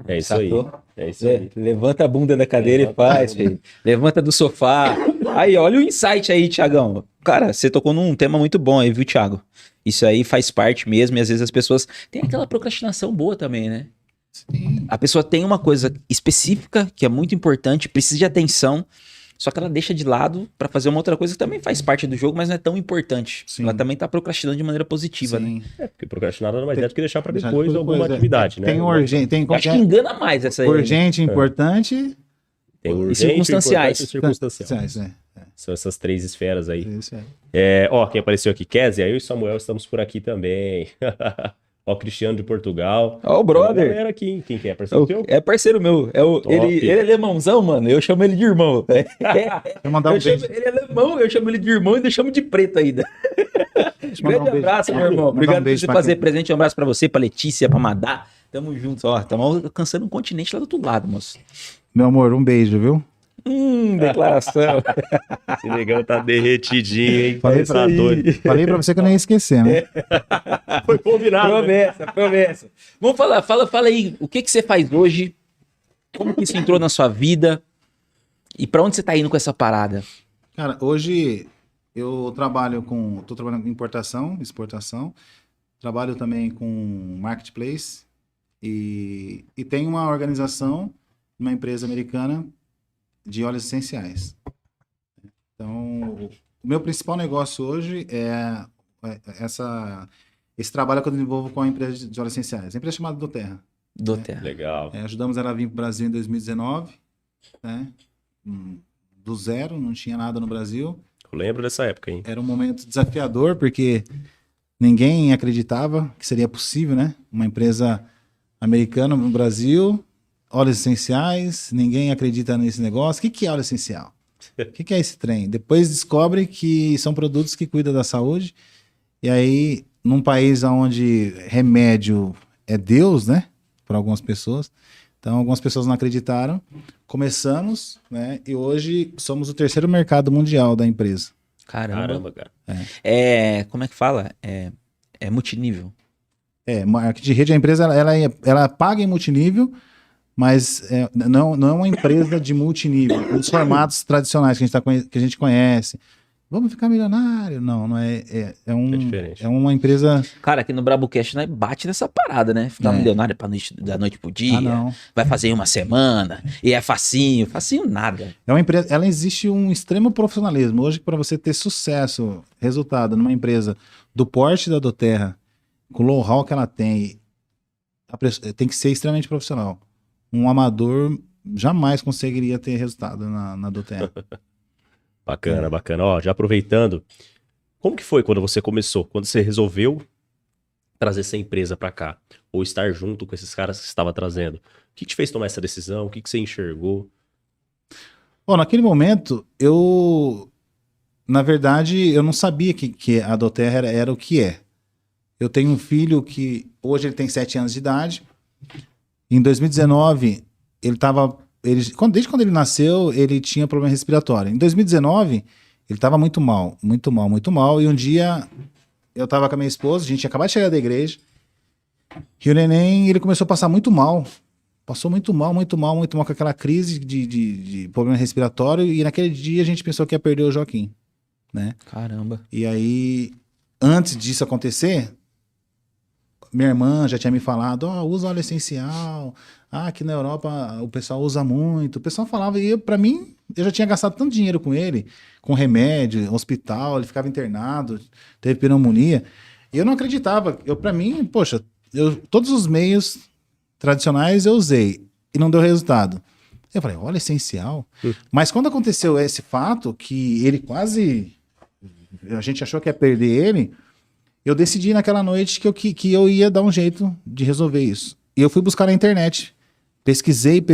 É isso Sacou? aí. É isso aí. Levanta a bunda da cadeira Levanta e faz, filho. Levanta do sofá. Aí, olha o insight aí, Thiagão. Cara, você tocou num tema muito bom aí, viu, Thiago? Isso aí faz parte mesmo, e às vezes as pessoas... Tem aquela procrastinação boa também, né? Sim. A pessoa tem uma coisa específica que é muito importante, precisa de atenção, só que ela deixa de lado pra fazer uma outra coisa que também faz parte do jogo, mas não é tão importante. Sim. Ela também tá procrastinando de maneira positiva, né? Sim. É, porque procrastinar nada mais é do que deixar pra Deixar depois depois, alguma é. atividade, né? Tem urgente, tem Eu acho que engana mais essa aí. urgente, importante. Tem urgente, circunstanciais. importante e circunstancial. Isso é. São essas 3 esferas aí. Isso é. Quem apareceu aqui, Kézia, eu e Samuel estamos por aqui também. Ó, o Cristiano de Portugal. Ó, o brother. Galera aqui, hein? Quem que é? Parceiro teu? É parceiro meu. Top. Ele é alemãozão, mano. Eu chamo ele de irmão. Vou mandar um beijo. Ele é alemão, eu chamo ele de irmão e ainda chamo de preto ainda. Deixa eu mandar Grande beijo. abraço, meu irmão. Mandar Obrigado por beijo você pra fazer quem- presente. Um abraço pra você, pra Letícia, pra Madá. Tamo juntos, ó. Estamos alcançando um continente lá do outro lado, moço. Meu amor, um beijo, viu? Declaração. Esse negão tá derretidinho, hein? Falei Tá pra- doido. Falei pra você que eu não ia esquecer, né? Foi combinado. né? Promessa. Vamos falar, fala aí, o que você faz hoje? Como que isso entrou na sua vida? E pra onde você tá indo com essa parada? Cara, hoje eu tô trabalhando com importação, exportação, trabalho também com marketplace e tenho uma organização, uma empresa americana de óleos essenciais. Então, o meu principal negócio hoje é esse trabalho que eu desenvolvo com a empresa de óleos essenciais. A empresa é chamada doTERRA. Do Terra. Legal. Ajudamos ela a vir para o Brasil em 2019, né? Do zero, não tinha nada no Brasil. Eu lembro dessa época, hein? Era um momento desafiador, porque ninguém acreditava que seria possível, né? Uma empresa americana no Brasil, óleos essenciais, ninguém acredita nesse negócio. O que é óleo essencial? O que é esse trem? Depois descobre que são produtos que cuidam da saúde. E aí, num país onde remédio é Deus, né? Para algumas pessoas. Então, algumas pessoas não acreditaram. Começamos, né? E hoje somos o terceiro mercado mundial da empresa. Caramba. Cara. Como é que fala? É multinível. Marketing de rede, a empresa ela paga em multinível, mas não é uma empresa de multinível. Os formatos tradicionais que a gente conhece. Vamos ficar milionário? Não é. É diferente. É uma empresa. Cara, aqui no Brabocast nós bate nessa parada, né? Ficar milionário da noite pro dia. Não. Vai fazer em uma semana. E é facinho. Facinho nada. É uma empresa. Ela existe um extremo profissionalismo. Hoje, para você ter sucesso, resultado numa empresa do porte da doTERRA, com o know-how que ela tem que ser extremamente profissional. Um amador jamais conseguiria ter resultado na doTERRA. Bacana. Ó, já aproveitando, como que foi quando você começou? Quando você resolveu trazer essa empresa para cá? Ou estar junto com esses caras que você estava trazendo? O que te fez tomar essa decisão? O que você enxergou? Bom, naquele momento, na verdade, eu não sabia que a doTERRA era o que é. Eu tenho um filho que hoje ele tem 7 anos de idade. Em 2019, desde quando ele nasceu, ele tinha problema respiratório. Em 2019, ele estava muito mal. E um dia, eu estava com a minha esposa, a gente tinha acabado de chegar da igreja, e o neném, ele começou a passar muito mal. Passou muito mal com aquela crise de problema respiratório, e naquele dia a gente pensou que ia perder o Joaquim, né? Caramba. E aí, antes disso acontecer, minha irmã já tinha me falado, usa óleo essencial, aqui na Europa o pessoal usa muito. O pessoal falava, e pra mim, eu já tinha gastado tanto dinheiro com ele, com remédio, hospital, ele ficava internado, teve pneumonia, e eu não acreditava. Pra mim, poxa, todos os meios tradicionais eu usei, e não deu resultado. Eu falei, óleo essencial? Mas quando aconteceu esse fato, que ele a gente achou que ia perder ele, eu decidi naquela noite que eu ia dar um jeito de resolver isso. E eu fui buscar na internet. Pesquisei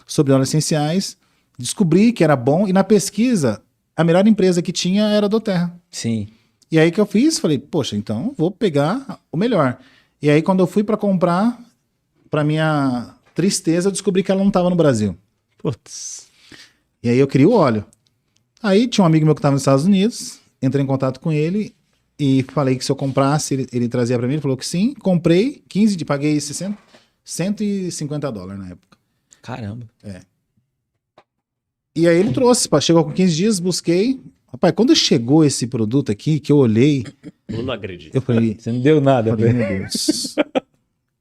sobre óleos essenciais, descobri que era bom, e na pesquisa, a melhor empresa que tinha era a doTERRA. Sim. E aí que eu fiz, falei, poxa, então vou pegar o melhor. E aí quando eu fui para comprar, para minha tristeza, eu descobri que ela não estava no Brasil. Putz. E aí eu queria o óleo. Aí tinha um amigo meu que estava nos Estados Unidos, entrei em contato com ele, e falei que se eu comprasse, ele trazia para mim, ele falou que sim, comprei, paguei $150 na época. Caramba. E aí ele trouxe, chegou com 15 dias, busquei. Rapaz, quando chegou esse produto aqui, que eu olhei... Eu não acredito. Eu falei... Você não deu nada, meu Deus.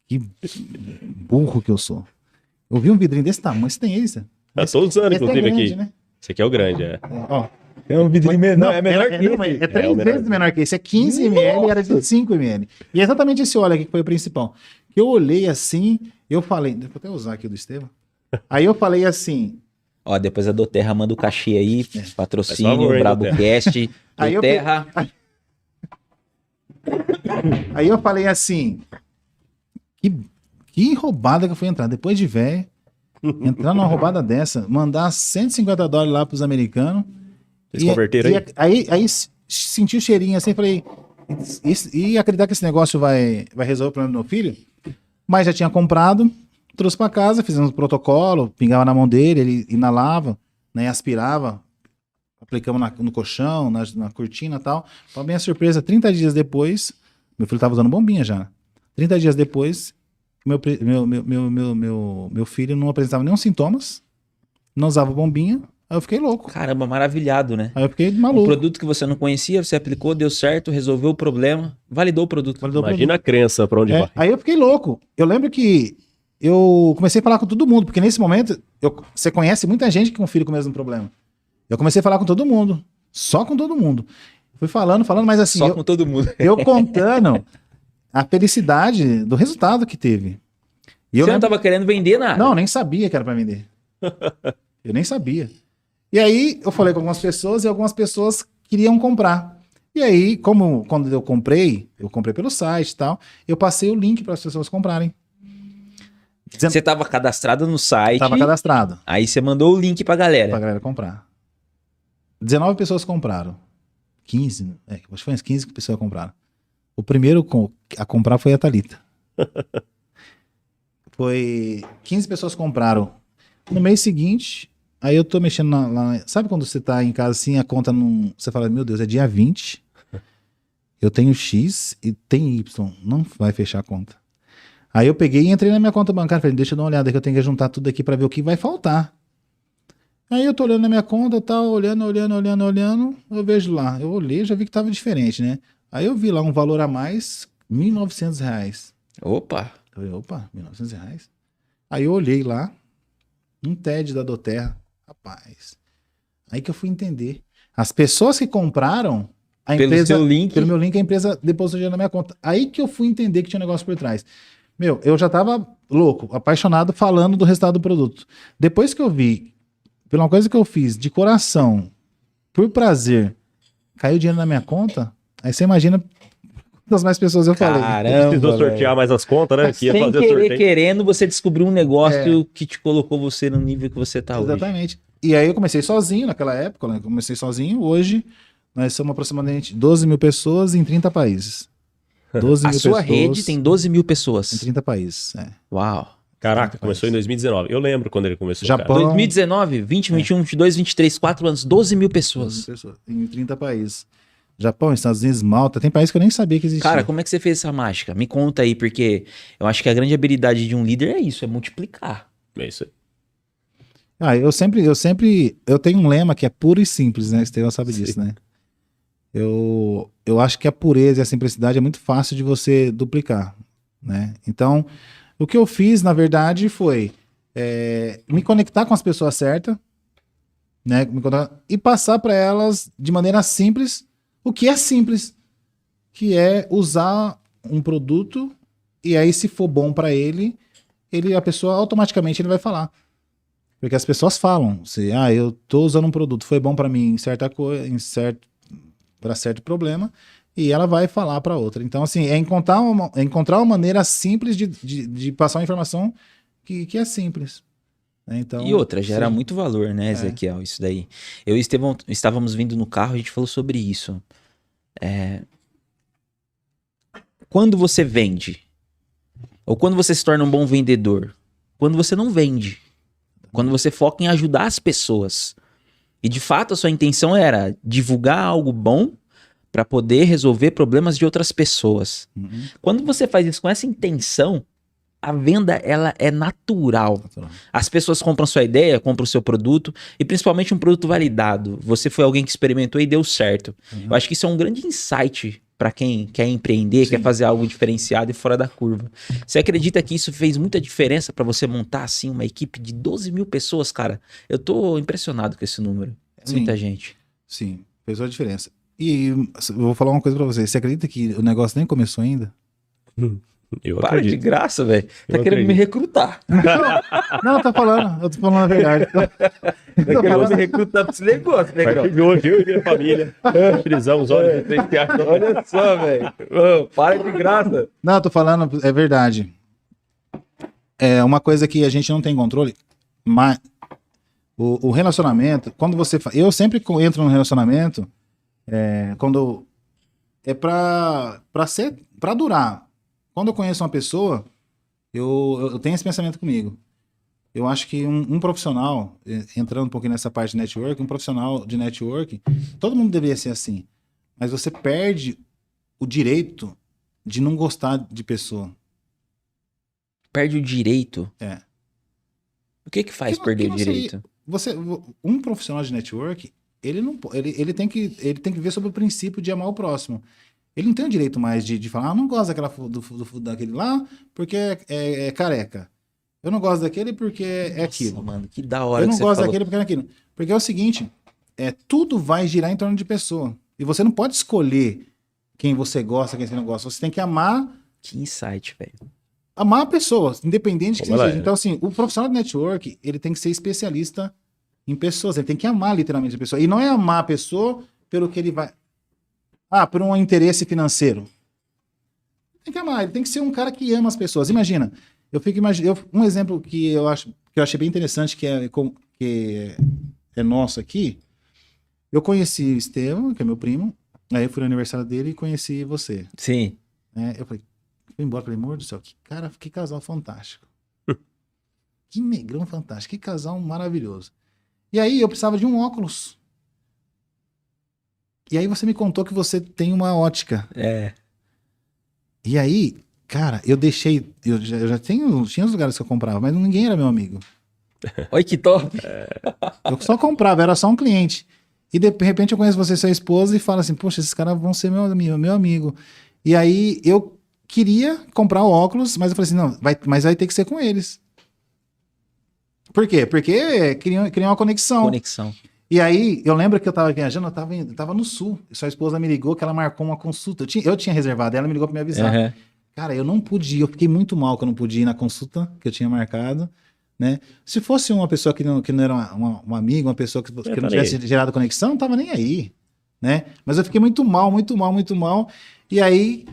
Que burro que eu sou. Eu vi um vidrinho desse tamanho, você tem esse? Eu tô usando, inclusive, grande, aqui. Né? Esse aqui é o grande, Ó. É um vidrinho menor, é menor que esse. É 3 vezes menor que esse. É 15 ml e era de 5 ml. E é exatamente esse óleo aqui que foi o principal. Eu olhei assim, eu falei... Deixa eu até usar aqui o do Estevam. Aí eu falei assim... Ó, depois a doTERRA manda o cachê aí, patrocínio, favor, hein, Brabocast, Aí eu doTERRA. Aí eu falei assim... Que roubada que eu fui entrar. Depois de velho, entrar numa roubada dessa, mandar $150 lá pros americanos... Eles converteram aí? Aí senti o cheirinho assim, falei, e acreditar que esse negócio vai resolver o problema do meu filho? Mas já tinha comprado, trouxe para casa, fizemos um protocolo, pingava na mão dele, ele inalava, né, aspirava, aplicamos no colchão, na cortina e tal. Para minha surpresa, 30 dias depois, meu filho estava usando bombinha já. 30 dias depois, meu filho não apresentava nenhum sintomas, não usava bombinha. Aí eu fiquei louco. Caramba, maravilhado, né? Aí eu fiquei maluco. Um produto que você não conhecia, você aplicou, deu certo, resolveu o problema, validou o produto. Imagina a crença pra onde vai. Aí eu fiquei louco. Eu lembro que eu comecei a falar com todo mundo, porque nesse momento, você conhece muita gente com filho com o mesmo problema. Eu comecei a falar com todo mundo. Só com todo mundo. Fui falando, mas assim... Só com todo mundo. Eu contando a felicidade do resultado que teve. E eu Você não lembro- tava querendo vender nada. Não, nem sabia que era pra vender. Eu nem sabia. E aí eu falei com algumas pessoas e algumas pessoas queriam comprar. E aí, como quando eu comprei pelo site e tal, eu passei o link para as pessoas comprarem. Você tava cadastrado no site, Estava cadastrado aí você mandou o link pra galera. pra galera comprar. 19 pessoas compraram. 15, acho que foi umas 15 pessoas que compraram. O primeiro a comprar foi a Thalita. Foi 15 pessoas compraram. No mês seguinte, aí eu tô mexendo sabe quando você tá em casa assim, a conta não. Você fala, meu Deus, é dia 20. Eu tenho X e tem Y. Não vai fechar a conta. Aí eu peguei e entrei na minha conta bancária. Falei, deixa eu dar uma olhada que eu tenho que juntar tudo aqui pra ver o que vai faltar. Aí eu tô olhando na minha conta e tal, olhando. Eu vejo lá. Eu olhei, já vi que tava diferente, né? Aí eu vi lá um valor a mais, R$1.900. Opa. Eu falei, opa, R$1.900. Aí eu olhei lá, um TED da Doterra. Rapaz. Aí que eu fui entender. As pessoas que compraram, a Pelo empresa, seu link. pelo meu link, a empresa depositou dinheiro na minha conta. Aí que eu fui entender que tinha um negócio por trás. Meu, eu já tava louco, apaixonado, falando do resultado do produto. Depois que eu vi, pela uma coisa que eu fiz de coração, por prazer, caiu dinheiro na minha conta, aí você imagina quantas mais pessoas eu falei. Caramba, Precisou sortear mais as contas, né? Que ia Sem fazer querer, sorteio. querendo, você descobriu um negócio que te colocou você no nível que você tá hoje. Exatamente. E aí eu comecei sozinho naquela época, né? Comecei sozinho. Hoje nós somos aproximadamente 12 mil pessoas em 30 países. 12 A mil sua pessoas rede tem 12 mil em pessoas. 30 países. É. Uau. Caraca, começou em 2019. Eu lembro quando ele começou. Japão. Cara. 2019, 20, 21, 22, 23, 4 anos, 12 mil 12 pessoas. mil pessoas em 30 países. Japão, Estados Unidos, Malta. Tem países que eu nem sabia que existia. Cara, como é que você fez essa mágica? Me conta aí, porque eu acho que a grande habilidade de um líder é isso, é multiplicar. É isso aí. Eu tenho um lema que é puro e simples, né? Estevão sabe disso, né? Eu acho que a pureza e a simplicidade é muito fácil de você duplicar, né? Então, o que eu fiz, na verdade, foi me conectar com as pessoas certas, né? E passar para elas de maneira simples o que é simples, que é usar um produto e aí, se for bom para a pessoa automaticamente ele vai falar. Porque as pessoas falam, eu tô usando um produto, foi bom para mim em certa coisa, para certo problema, e ela vai falar para outra. Então, assim, é encontrar uma maneira simples de passar uma informação que é simples. Né? Então, E outra, gera sim. muito valor, né, Ezequiel? Isso daí. Eu e o Estevão estávamos vindo no carro, a gente falou sobre isso. Quando você vende, ou quando você se torna um bom vendedor, quando você não vende, quando você foca em ajudar as pessoas. E de fato a sua intenção era divulgar algo bom para poder resolver problemas de outras pessoas. Uhum. Quando você faz isso com essa intenção, a venda ela é natural. As pessoas compram sua ideia, compram o seu produto e principalmente um produto validado. Você foi alguém que experimentou e deu certo. Eu acho que isso é um grande insight para quem quer empreender, Sim. quer fazer algo diferenciado e fora da curva. Você acredita que isso fez muita diferença para você montar assim uma equipe de 12 mil pessoas, cara? Eu tô impressionado com esse número. É Sim. muita gente. Sim, fez toda a diferença. E eu vou falar uma coisa pra você. Você acredita que o negócio nem começou ainda? Eu Para de acredito. graça, velho. Tá Eu querendo me acredito. recrutar. Não, eu tô falando a verdade. Tá querendo me recrutar pra esse negócio, A partir de hoje, eu e minha família, utilizamos os olhos diferenciais. Olha só, velho. Ô, para de graça. Não, eu tô falando, é verdade. É uma coisa que a gente não tem controle, mas o relacionamento, quando você eu sempre entro num relacionamento quando é pra durar. Quando eu conheço uma pessoa, eu tenho esse pensamento comigo. Eu acho que um profissional, entrando um pouquinho nessa parte de network, um profissional de network, todo mundo deveria ser assim. Mas você perde o direito de não gostar de pessoa. Perde o direito. É. O que faz Que perder o não seria- direito? Um profissional de network, ele tem que ver sobre o princípio de amar o próximo. Ele não tem o direito mais de falar, não gosto daquele lá porque é careca. Eu não gosto daquele porque é aquilo. Nossa, mano, que da hora Eu que não você gosto falou. daquele porque é aquilo. Porque é o seguinte, tudo vai girar em torno de pessoa. E você não pode escolher quem você gosta, quem você não gosta. Você tem que amar Que insight, velho. amar a pessoa, independente de quem Como ela seja. é. Então, assim, o profissional de network, ele tem que ser especialista em pessoas, ele tem que amar literalmente a pessoa. E não é amar a pessoa pelo que ele vai... por um interesse financeiro. Tem que amar, ele tem que ser um cara que ama as pessoas. Imagina, um exemplo que eu achei bem interessante, que é nosso aqui, eu conheci o Estevam, que é meu primo, aí eu fui no aniversário dele e conheci você. Sim. Eu falei, fui embora, falei, amor do céu, que casal fantástico. Que negrão fantástico, que casal maravilhoso. E aí eu precisava de um óculos. E aí você me contou que você tem uma ótica. E aí, cara, eu já tinha os lugares que eu comprava, mas ninguém era meu amigo. Olha que top. Eu só comprava, era só um cliente. E de repente eu conheço você e sua esposa e falo assim, poxa, esses caras vão ser meu amigo. E aí eu queria comprar o óculos, mas eu falei assim, não, mas vai ter que ser com eles. Por quê? Porque cria uma conexão. E aí, eu lembro que eu tava viajando, eu tava no Sul. E sua esposa me ligou que ela marcou uma consulta. Eu tinha reservado, ela me ligou pra me avisar. Uhum. Cara, eu não pude ir, eu fiquei muito mal que eu não pude ir na consulta que eu tinha marcado, né? Se fosse uma pessoa que não era uma amiga, uma pessoa que não tivesse gerado conexão, não tava nem aí, né? Mas eu fiquei muito mal. E aí,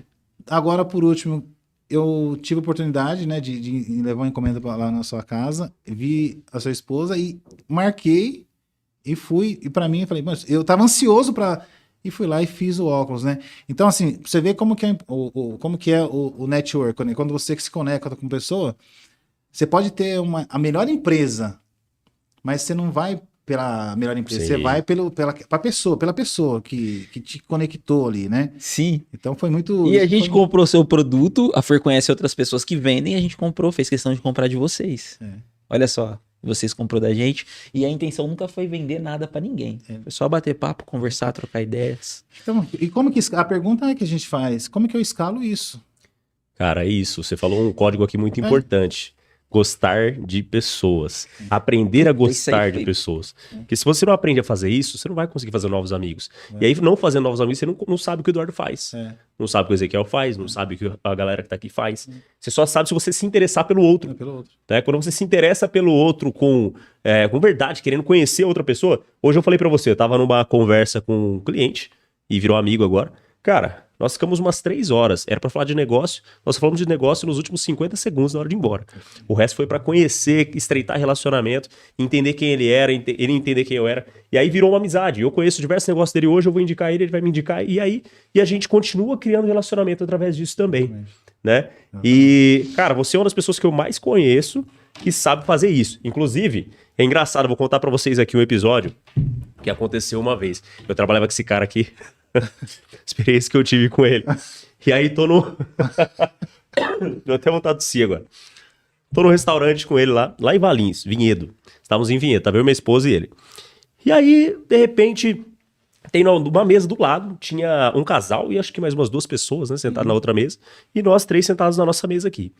agora por último, eu tive a oportunidade, né, de levar uma encomenda lá na sua casa, vi a sua esposa e marquei e fui, e pra mim, eu falei, mas eu tava ansioso e fui lá e fiz o óculos, né? Então, assim, você vê como que é o network, né? Quando você se conecta com pessoa, você pode ter a melhor empresa, mas você não vai pela melhor empresa, Sim. você vai pela pessoa que te conectou ali, né? Sim. Então foi muito... E a gente comprou seu produto, a Fer conhece outras pessoas que vendem, a gente comprou, fez questão de comprar de vocês. Olha só, vocês comprou da gente, e a intenção nunca foi vender nada pra ninguém. Foi só bater papo, conversar, trocar ideias. Então, e como que... A pergunta que a gente faz, como que eu escalo isso? Cara, é isso. Você falou um código aqui muito importante. Gostar de pessoas. Aprender a gostar de pessoas. Porque se você não aprende a fazer isso, você não vai conseguir fazer novos amigos. E aí, não fazendo novos amigos, você não sabe o que o Eduardo faz. Não sabe o que o Ezequiel faz, não sabe o que a galera que tá aqui faz. Você só sabe se você se interessar pelo outro. Né? Quando você se interessa pelo outro com verdade, querendo conhecer outra pessoa. Hoje eu falei pra você, eu tava numa conversa com um cliente e virou amigo agora. Cara, nós ficamos umas 3 horas. Era pra falar de negócio. Nós falamos de negócio nos últimos 50 segundos na hora de ir embora. O resto foi pra conhecer, estreitar relacionamento, entender quem ele era, ele entender quem eu era. E aí virou uma amizade. Eu conheço diversos negócios dele hoje, eu vou indicar ele vai me indicar. E a gente continua criando relacionamento através disso também. Né? E, cara, você é uma das pessoas que eu mais conheço que sabe fazer isso. Inclusive, é engraçado, eu vou contar pra vocês aqui um episódio que aconteceu uma vez. Eu trabalhava com esse cara aqui. Experiência que eu tive com ele. E aí tô no... Deu até vontade de si agora. Tô no restaurante com ele lá em Valinhos, Vinhedo. Estávamos em Vinhedo, tava eu, minha esposa e ele. E aí, de repente, tem uma mesa do lado, tinha um casal e acho que mais umas 2 pessoas, né, sentadas na outra mesa. E nós 3 sentados na nossa mesa aqui.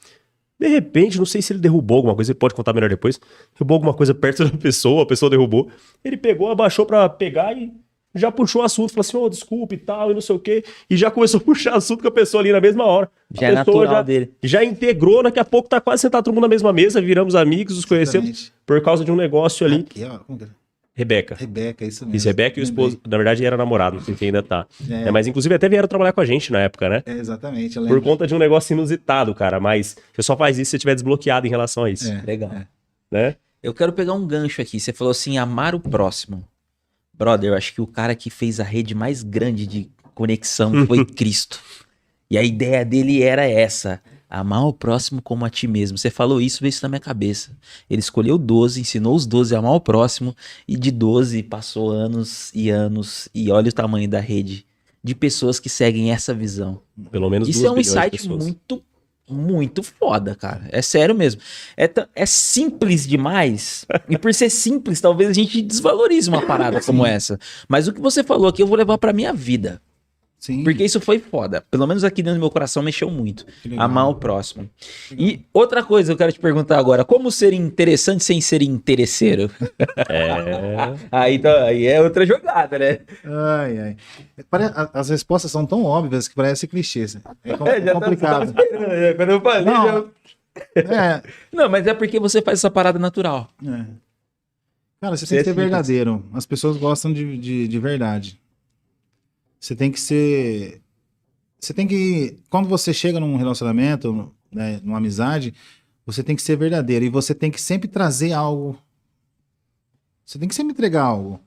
De repente, não sei se ele derrubou alguma coisa, ele pode contar melhor depois. Derrubou alguma coisa perto da pessoa, a pessoa derrubou. Ele pegou, abaixou pra pegar e... já puxou o assunto, falou assim, desculpa e tal, e não sei o quê. E já começou a puxar assunto com a pessoa ali na mesma hora. Já é natural dele. Já integrou, daqui a pouco tá quase sentado todo mundo na mesma mesa, viramos amigos, nos conhecemos por causa de um negócio ali. Aqui, ó, como que é? Rebeca, isso mesmo. Isso, Rebeca e o esposo, na verdade era namorado, não sei se ainda tá. Mas inclusive até vieram trabalhar com a gente na época, né? Exatamente, eu lembro. Por conta de um negócio inusitado, cara, mas você só faz isso se você estiver desbloqueado em relação a isso. Legal. Né? Eu quero pegar um gancho aqui, você falou assim, amar o próximo. Brother, eu acho que o cara que fez a rede mais grande de conexão foi Cristo. E a ideia dele era essa, amar o próximo como a ti mesmo. Você falou isso, veio isso na minha cabeça. Ele escolheu 12, ensinou os 12 a amar o próximo, e de 12 passou anos, e olha o tamanho da rede de pessoas que seguem essa visão. Pelo menos isso 2 é um bilhões de insight pessoas. muito foda, cara. É sério mesmo. É simples demais. E por ser simples, talvez a gente desvalorize uma parada como essa. Mas o que você falou aqui, eu vou levar pra minha vida. Sim. Porque isso foi foda. Pelo menos aqui dentro do meu coração mexeu muito. Que legal. Amar o próximo. E outra coisa eu quero te perguntar agora. Como ser interessante sem ser interesseiro? Aí é outra jogada, né? Ai. As respostas são tão óbvias que parece clichê. É Já complicado. tava esperando, né? Quando eu falei, Não, É, Não, mas é porque você faz essa parada natural. é. Cara, você Você tem é que ser simples. verdadeiro. As pessoas gostam de verdade. Você tem que ser. Você tem que. Quando você chega num relacionamento, né, numa amizade, você tem que ser verdadeiro. E você tem que sempre trazer algo. Você tem que sempre entregar algo.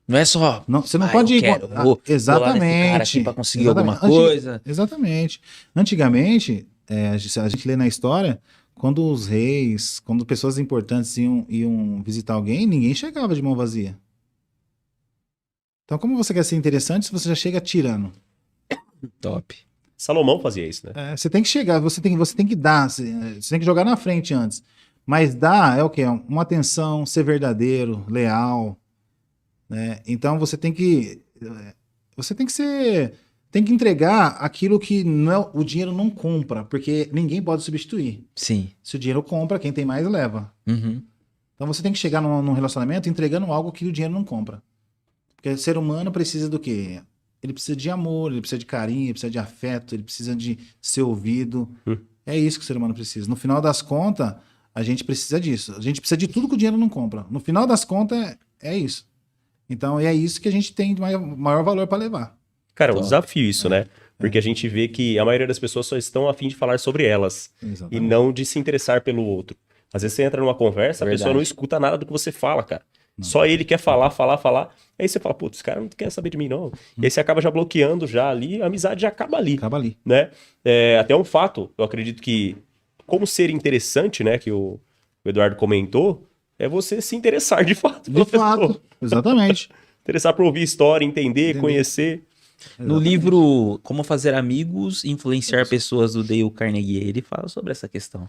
Não é só, Não, você não ah, pode eu ir. quero, Ah, vou colar nesse cara aqui exatamente. pra conseguir Exatamente. alguma coisa. Exatamente. Antigamente, a gente lê na história, quando os reis, quando pessoas importantes iam visitar alguém, ninguém chegava de mão vazia. Então, como você quer ser interessante se você já chega tirando? Top. Salomão fazia isso, né? Você tem que chegar, você tem que dar, você tem que jogar na frente antes. Mas dar é o quê? Uma atenção, ser verdadeiro, leal, né? Então você tem que ser, tem que entregar aquilo que não é, o dinheiro não compra, porque ninguém pode substituir. Sim. Se o dinheiro compra, quem tem mais leva. Uhum. Então você tem que chegar num relacionamento entregando algo que o dinheiro não compra. Porque o ser humano precisa do quê? Ele precisa de amor, ele precisa de carinho, ele precisa de afeto, ele precisa de ser ouvido. É isso que o ser humano precisa. No final das contas, a gente precisa disso. A gente precisa de tudo que o dinheiro não compra. No final das contas, é isso. Então, é isso que a gente tem de maior valor para levar. Cara, é um Top. desafio isso, né? Porque a gente vê que a maioria das pessoas só estão a fim de falar sobre elas e Exatamente. não de se interessar pelo outro. Às vezes você entra numa conversa, a Verdade. pessoa não escuta nada do que você fala, cara. Só ele quer falar. Aí você fala, putz, esse cara não quer saber de mim, não. E aí você acaba já bloqueando já ali, a amizade já acaba ali, Acaba ali. né? Até um fato, eu acredito que como ser interessante, né, que o Eduardo comentou, é você se interessar de fato pela De fato. pessoa. Exatamente. Interessar por ouvir história, entender, Entender. conhecer. No Exatamente. livro Como Fazer Amigos e Influenciar Pessoas, do Dale Carnegie, ele fala sobre essa questão.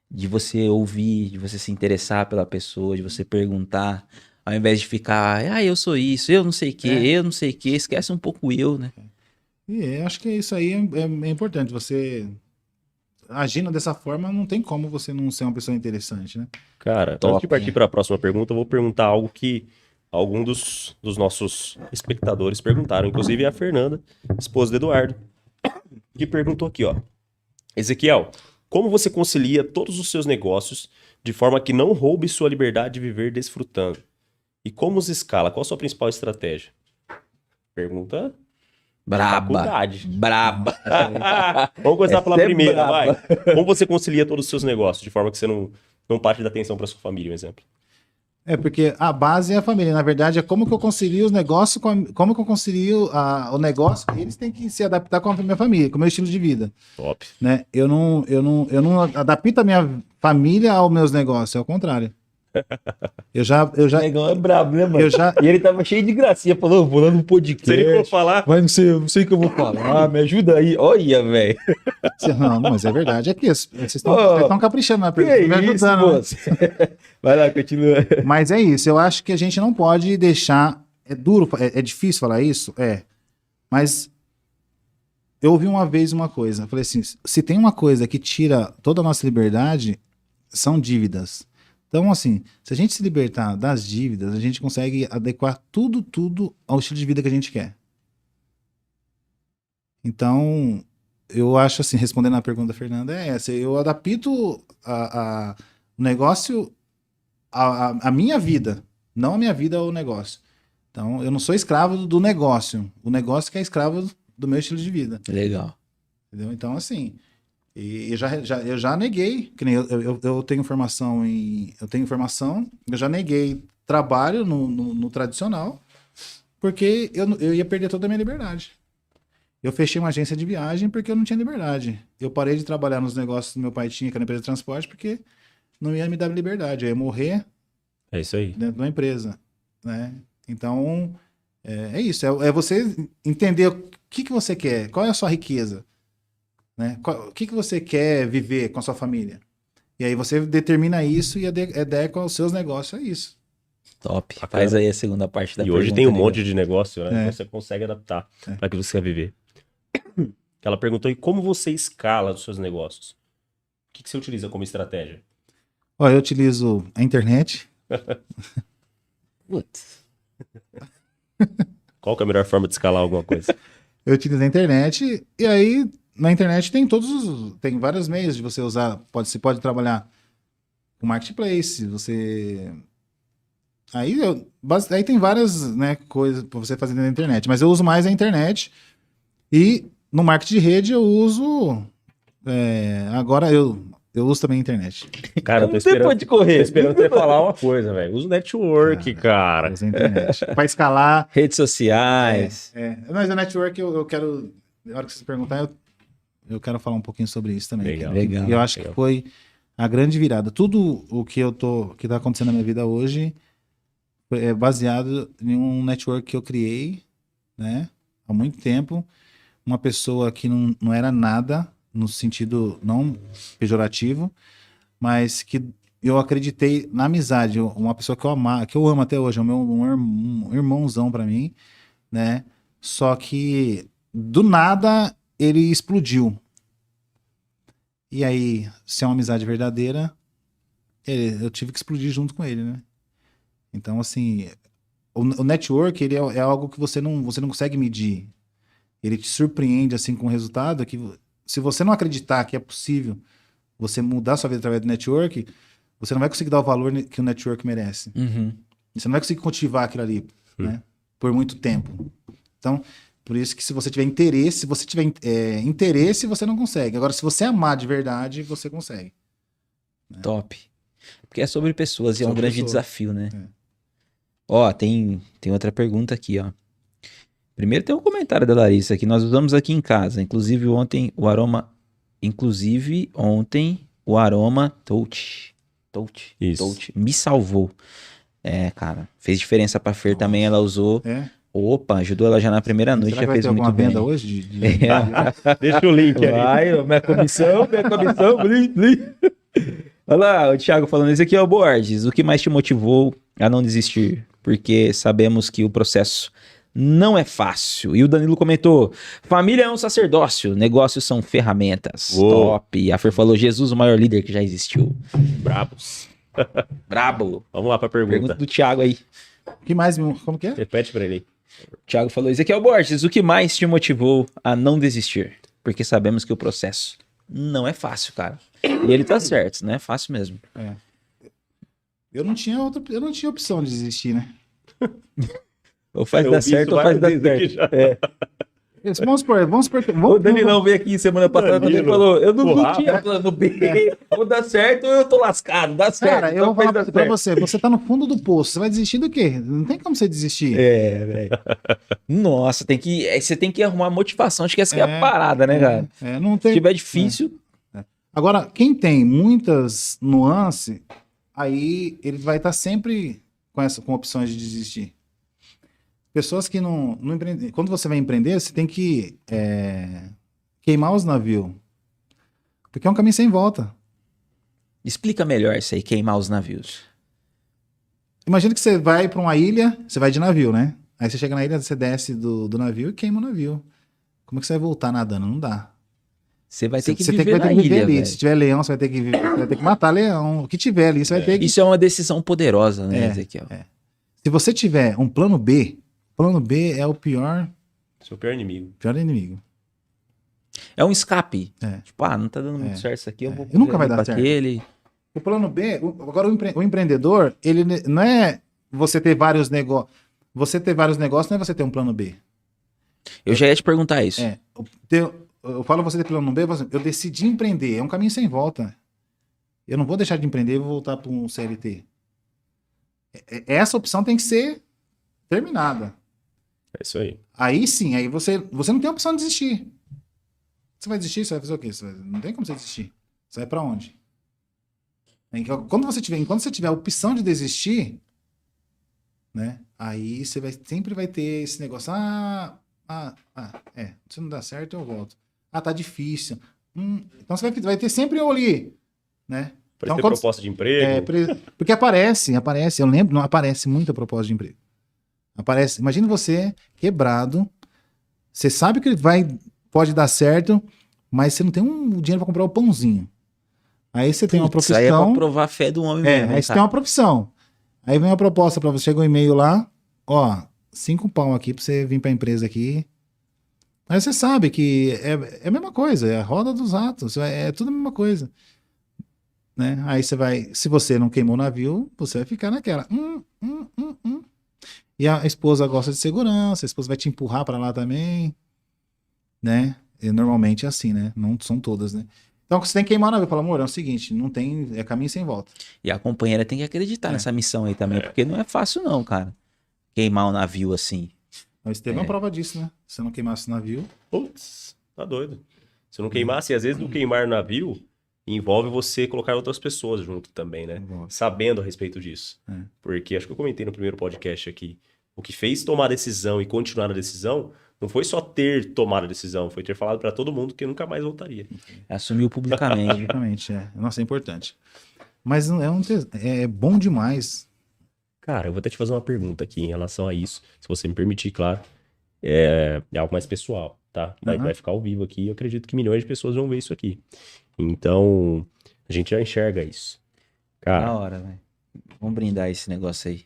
De você ouvir, de você se interessar pela pessoa, de você perguntar, ao invés de ficar, ah, eu sou isso, eu não sei o que, eu não sei o que, esquece um pouco o eu, né? E acho que isso aí é importante. Você agindo dessa forma, não tem como você não ser uma pessoa interessante, né? Cara, Top. antes de partir para a próxima pergunta, eu vou perguntar algo que algum dos nossos espectadores perguntaram, inclusive a Fernanda, esposa do Eduardo, que perguntou aqui, ó. Ezequiel, como você concilia todos os seus negócios de forma que não roube sua liberdade de viver desfrutando? E como os escala? Qual a sua principal estratégia? Pergunta Braba. faculdade. Braba. Vamos começar pela Essa é primeira, braba. vai. Como você concilia todos os seus negócios de forma que você não parte da atenção para sua família, um exemplo? É porque a base é a família. Na verdade, é como que eu concilio os negócios, como que eu concilio o negócio. Eles têm que se adaptar com a minha família, com o meu estilo de vida, Top. né? Eu não adapto a minha família aos meus negócios, é o contrário. Eu já, O negão é brabo, né, mano? eu já, E ele tava cheio de gracinha, falou, vou lá no Se ele for podcast, falar, mas não sei o que eu vou falar, me ajuda aí. Olha, velho. não, mas é verdade. É que vocês Ô, estão caprichando na Que pergunta, me isso, ajudando, né? moço? Vai lá, continua. Mas é isso, eu acho que a gente não pode deixar. É duro, é difícil falar isso? É. Mas eu ouvi uma vez uma coisa. Eu falei assim: se tem uma coisa que tira toda a nossa liberdade, são dívidas. Então, assim, se a gente se libertar das dívidas, a gente consegue adequar tudo ao estilo de vida que a gente quer. Então, eu acho assim, respondendo a pergunta da Fernanda, é essa. Eu adapto o negócio à minha vida, não a minha vida ao negócio. Então, eu não sou escravo do negócio. O negócio que é escravo do meu estilo de vida. Legal. Entendeu? Então, assim, e eu já neguei, que nem eu tenho formação eu já neguei trabalho no tradicional, porque eu ia perder toda a minha liberdade. Eu fechei uma agência de viagem porque eu não tinha liberdade. Eu parei de trabalhar nos negócios que meu pai tinha, que era empresa de transporte, porque não ia me dar liberdade. Eu ia morrer é isso aí. dentro de uma empresa, né? Então, é isso. É você entender o que você quer, qual é a sua riqueza, né? O que você quer viver com a sua família. E aí você determina isso e adequa os seus negócios a isso. Top. Bacana. Faz aí a segunda parte da E pergunta. hoje tem um né, monte de negócio, né? É. Que você consegue adaptar É. para que você quer viver. Ela perguntou, e como você escala os seus negócios? O que você utiliza como estratégia? Ó, eu utilizo a internet. Putz. Qual que é a melhor forma de escalar alguma coisa? Eu utilizo a internet e aí na internet tem tem vários meios de você usar. Você pode trabalhar com marketplace, você... Aí tem várias, né, coisas para você fazer na internet, mas eu uso mais a internet e no marketing de rede eu uso... agora eu uso também a internet. Cara, eu tô Não tem pra onde correr. tô esperando você falar uma coisa, velho. Usa o network, cara. Eu uso a internet. Para escalar... Redes sociais. Mas a network eu quero... Na hora que vocês perguntarem, eu quero falar um pouquinho sobre isso também. Legal. Legal. E eu acho que foi a grande virada. Tudo o que que tá acontecendo na minha vida hoje é baseado em um network que eu criei, né? Há muito tempo. Uma pessoa que não era nada, no sentido não pejorativo, mas que eu acreditei na amizade. Uma pessoa que eu amo até hoje, é um irmãozão pra mim, né? Só que do nada ele explodiu. E aí, se é uma amizade verdadeira, eu tive que explodir junto com ele, né? Então, assim, o network, ele é algo que você não consegue medir. Ele te surpreende, assim, com o resultado que, se você não acreditar que é possível você mudar sua vida através do network, você não vai conseguir dar o valor que o network merece. Uhum. Você não vai conseguir cultivar aquilo ali, né? Por muito tempo. Então, por isso que se você tiver interesse, interesse, você não consegue. Agora, se você amar de verdade, você consegue. Top. Porque é sobre pessoas e é um Sobre grande pessoas. desafio, né? É. Ó, tem outra pergunta aqui, ó. Primeiro tem um comentário da Larissa aqui. Nós usamos aqui em casa. Inclusive ontem o aroma Touch Isso. me salvou. Cara, fez diferença pra Fer também, ela usou. É? Opa, ajudou ela já na primeira noite, Será já que vai fez ter muito alguma bem. venda hoje? Deixa o link aí. Vai, minha comissão, blim, blim. Olha lá, o Thiago falando, esse aqui é o Borges. O que mais te motivou a não desistir? Porque sabemos que o processo não é fácil. E o Danilo comentou, família é um sacerdócio, negócios são ferramentas. Uou. Top. A Fer falou, Jesus, o maior líder que já existiu. Brabos. Brabo. Vamos lá pra Pergunta pergunta. do Thiago aí. O que mais? Como que é? Repete pra ele. O Thiago falou, Ezequiel Borges, o que mais te motivou a não desistir? Porque sabemos que o processo não é fácil, cara. E ele tá certo, não é fácil mesmo. Eu não tinha opção de desistir, né? Ou faz Eu dar ouvi certo isso ou faz várias dar vezes certo. aqui já. Vamos supor. O Danilão veio aqui semana passada e Danilo, falou, eu não porra. tinha plano B, ou dá certo ou eu tô lascado, dá certo. Cara, eu então vou faz falar dar pra certo. você tá no fundo do poço, você vai desistir do quê? Não tem como você desistir. Velho. Nossa, você tem que arrumar motivação, acho que essa que é a parada, né, cara? Não Se tem... tiver difícil, Agora, quem tem muitas nuances, aí ele vai estar sempre com opções de desistir. Pessoas que não empreendem. Quando você vai empreender, você tem que queimar os navios. Porque é um caminho sem volta. explica melhor isso aí, queimar os navios. Imagina que você vai para uma ilha, você vai de navio, né? Aí você chega na ilha, você desce do navio e queima o navio. Como é que você vai voltar nadando? Não dá. Você vai ter que Você viver vai ter na que viver ilha, ali. velho. Se tiver leão, você vai ter que matar leão. O que tiver ali, você vai ter que... Isso é uma decisão poderosa, né, É, Ezequiel? Se você tiver um plano B é o pior Seu pior inimigo. inimigo. É um escape. É. Tipo, não tá dando muito certo isso aqui, eu vou E nunca correr vai dar pra certo. aquele. O plano B, agora o empreendedor, ele não é você ter vários negócios. Você ter vários negócios não é você ter um plano B. Eu já ia te perguntar isso. Eu falo você ter plano B, eu decidi empreender, é um caminho sem volta. Eu não vou deixar de empreender e vou voltar para um CLT. Essa opção tem que ser terminada. É isso aí. Aí sim, aí você não tem opção de desistir. Você vai desistir, você vai fazer o quê? Não tem como você desistir. Você vai para onde? Enquanto você tiver a opção de desistir, né? Aí você sempre vai ter esse negócio. Se não dá certo, eu volto. Tá difícil. Então você vai ter sempre eu ali, né? Para ter quando- proposta de emprego. Porque aparece. Eu lembro, não aparece muita proposta de emprego. Aparece. Imagina você quebrado. Você sabe que pode dar certo, mas você não tem um dinheiro para comprar o pãozinho. Aí você tem uma Putz, aí é pra profissão. provar a fé do homem mesmo. Aí você tem uma profissão. Aí vem uma proposta para você, chega um e-mail lá, 5 pau aqui para você vir para a empresa aqui Mas você sabe que é a mesma coisa, é a roda dos ratos, é tudo a mesma coisa. Né? Aí você vai, se você não queimou o navio, você vai ficar naquela. E a esposa gosta de segurança, a esposa vai te empurrar pra lá também, né? E normalmente é assim, né? Não são todas, né? Então você tem que queimar o navio. Fala, amor, é o seguinte, não tem, é caminho sem volta. E a companheira tem que acreditar É. nessa missão aí também, porque não é fácil não, cara. Queimar o navio assim. Mas teve uma prova disso, né? Se você não queimasse o navio, Putz, tá doido. Se não queimasse, às vezes não queimar o navio envolve você colocar outras pessoas junto também, né? Envolve. Sabendo a respeito disso. É. Porque acho que eu comentei no primeiro podcast aqui. O que fez tomar a decisão e continuar a decisão não foi só ter tomado a decisão, foi ter falado pra todo mundo que nunca mais voltaria. Assumiu publicamente. logicamente, é. Nossa, é importante. Mas não é bom demais. Cara, eu vou até te fazer uma pergunta aqui em relação a isso, se você me permitir, claro. É algo mais pessoal, tá? Vai ficar ao vivo aqui, eu acredito que milhões de pessoas vão ver isso aqui. Então, a gente já enxerga isso. Na Cara, hora, velho. Vamos brindar esse negócio aí.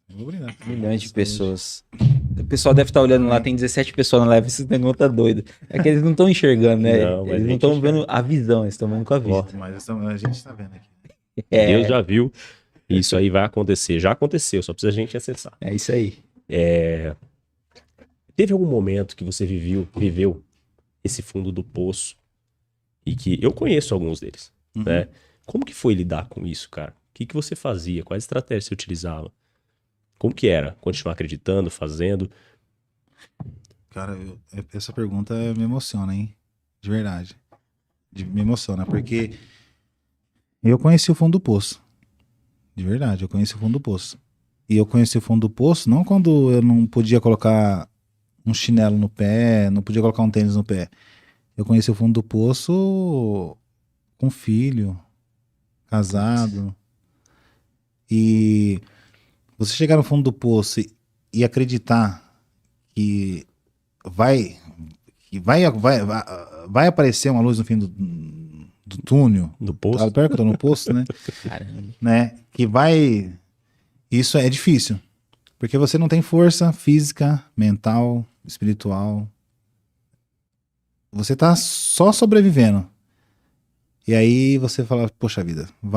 Eu vou brindar. Milhões de pessoas. O pessoal deve estar olhando lá, tem 17 pessoas na live, esse negócio tá doido. É que eles não estão enxergando, né? Não, mas Eles a não gente estão vendo a visão, eles estão vendo com a vista. Mas a gente tá vendo aqui. Deus já viu, isso aí vai acontecer. Já aconteceu, só precisa a gente acessar. É isso aí. Teve algum momento que você viveu esse fundo do poço e que eu conheço alguns deles, né? Como que foi lidar com isso, cara? O que você fazia? Quais estratégias você utilizava? Como que era? Continuar acreditando, fazendo? Cara, essa pergunta me emociona, hein? De verdade. Me emociona, porque eu conheci o fundo do poço. De verdade, eu conheci o fundo do poço. E eu conheci o fundo do poço não quando eu não podia colocar um chinelo no pé, não podia colocar um tênis no pé. Eu conheci o fundo do poço com filho, casado. E você chegar no fundo do poço e acreditar que vai aparecer uma luz no fim do túnel. No poço? Tá perto que eu tô no poço, né? Caramba. Né? Que vai. Isso é difícil. Porque você não tem força física, mental, espiritual. Você tá só sobrevivendo. E aí você fala, poxa vida, o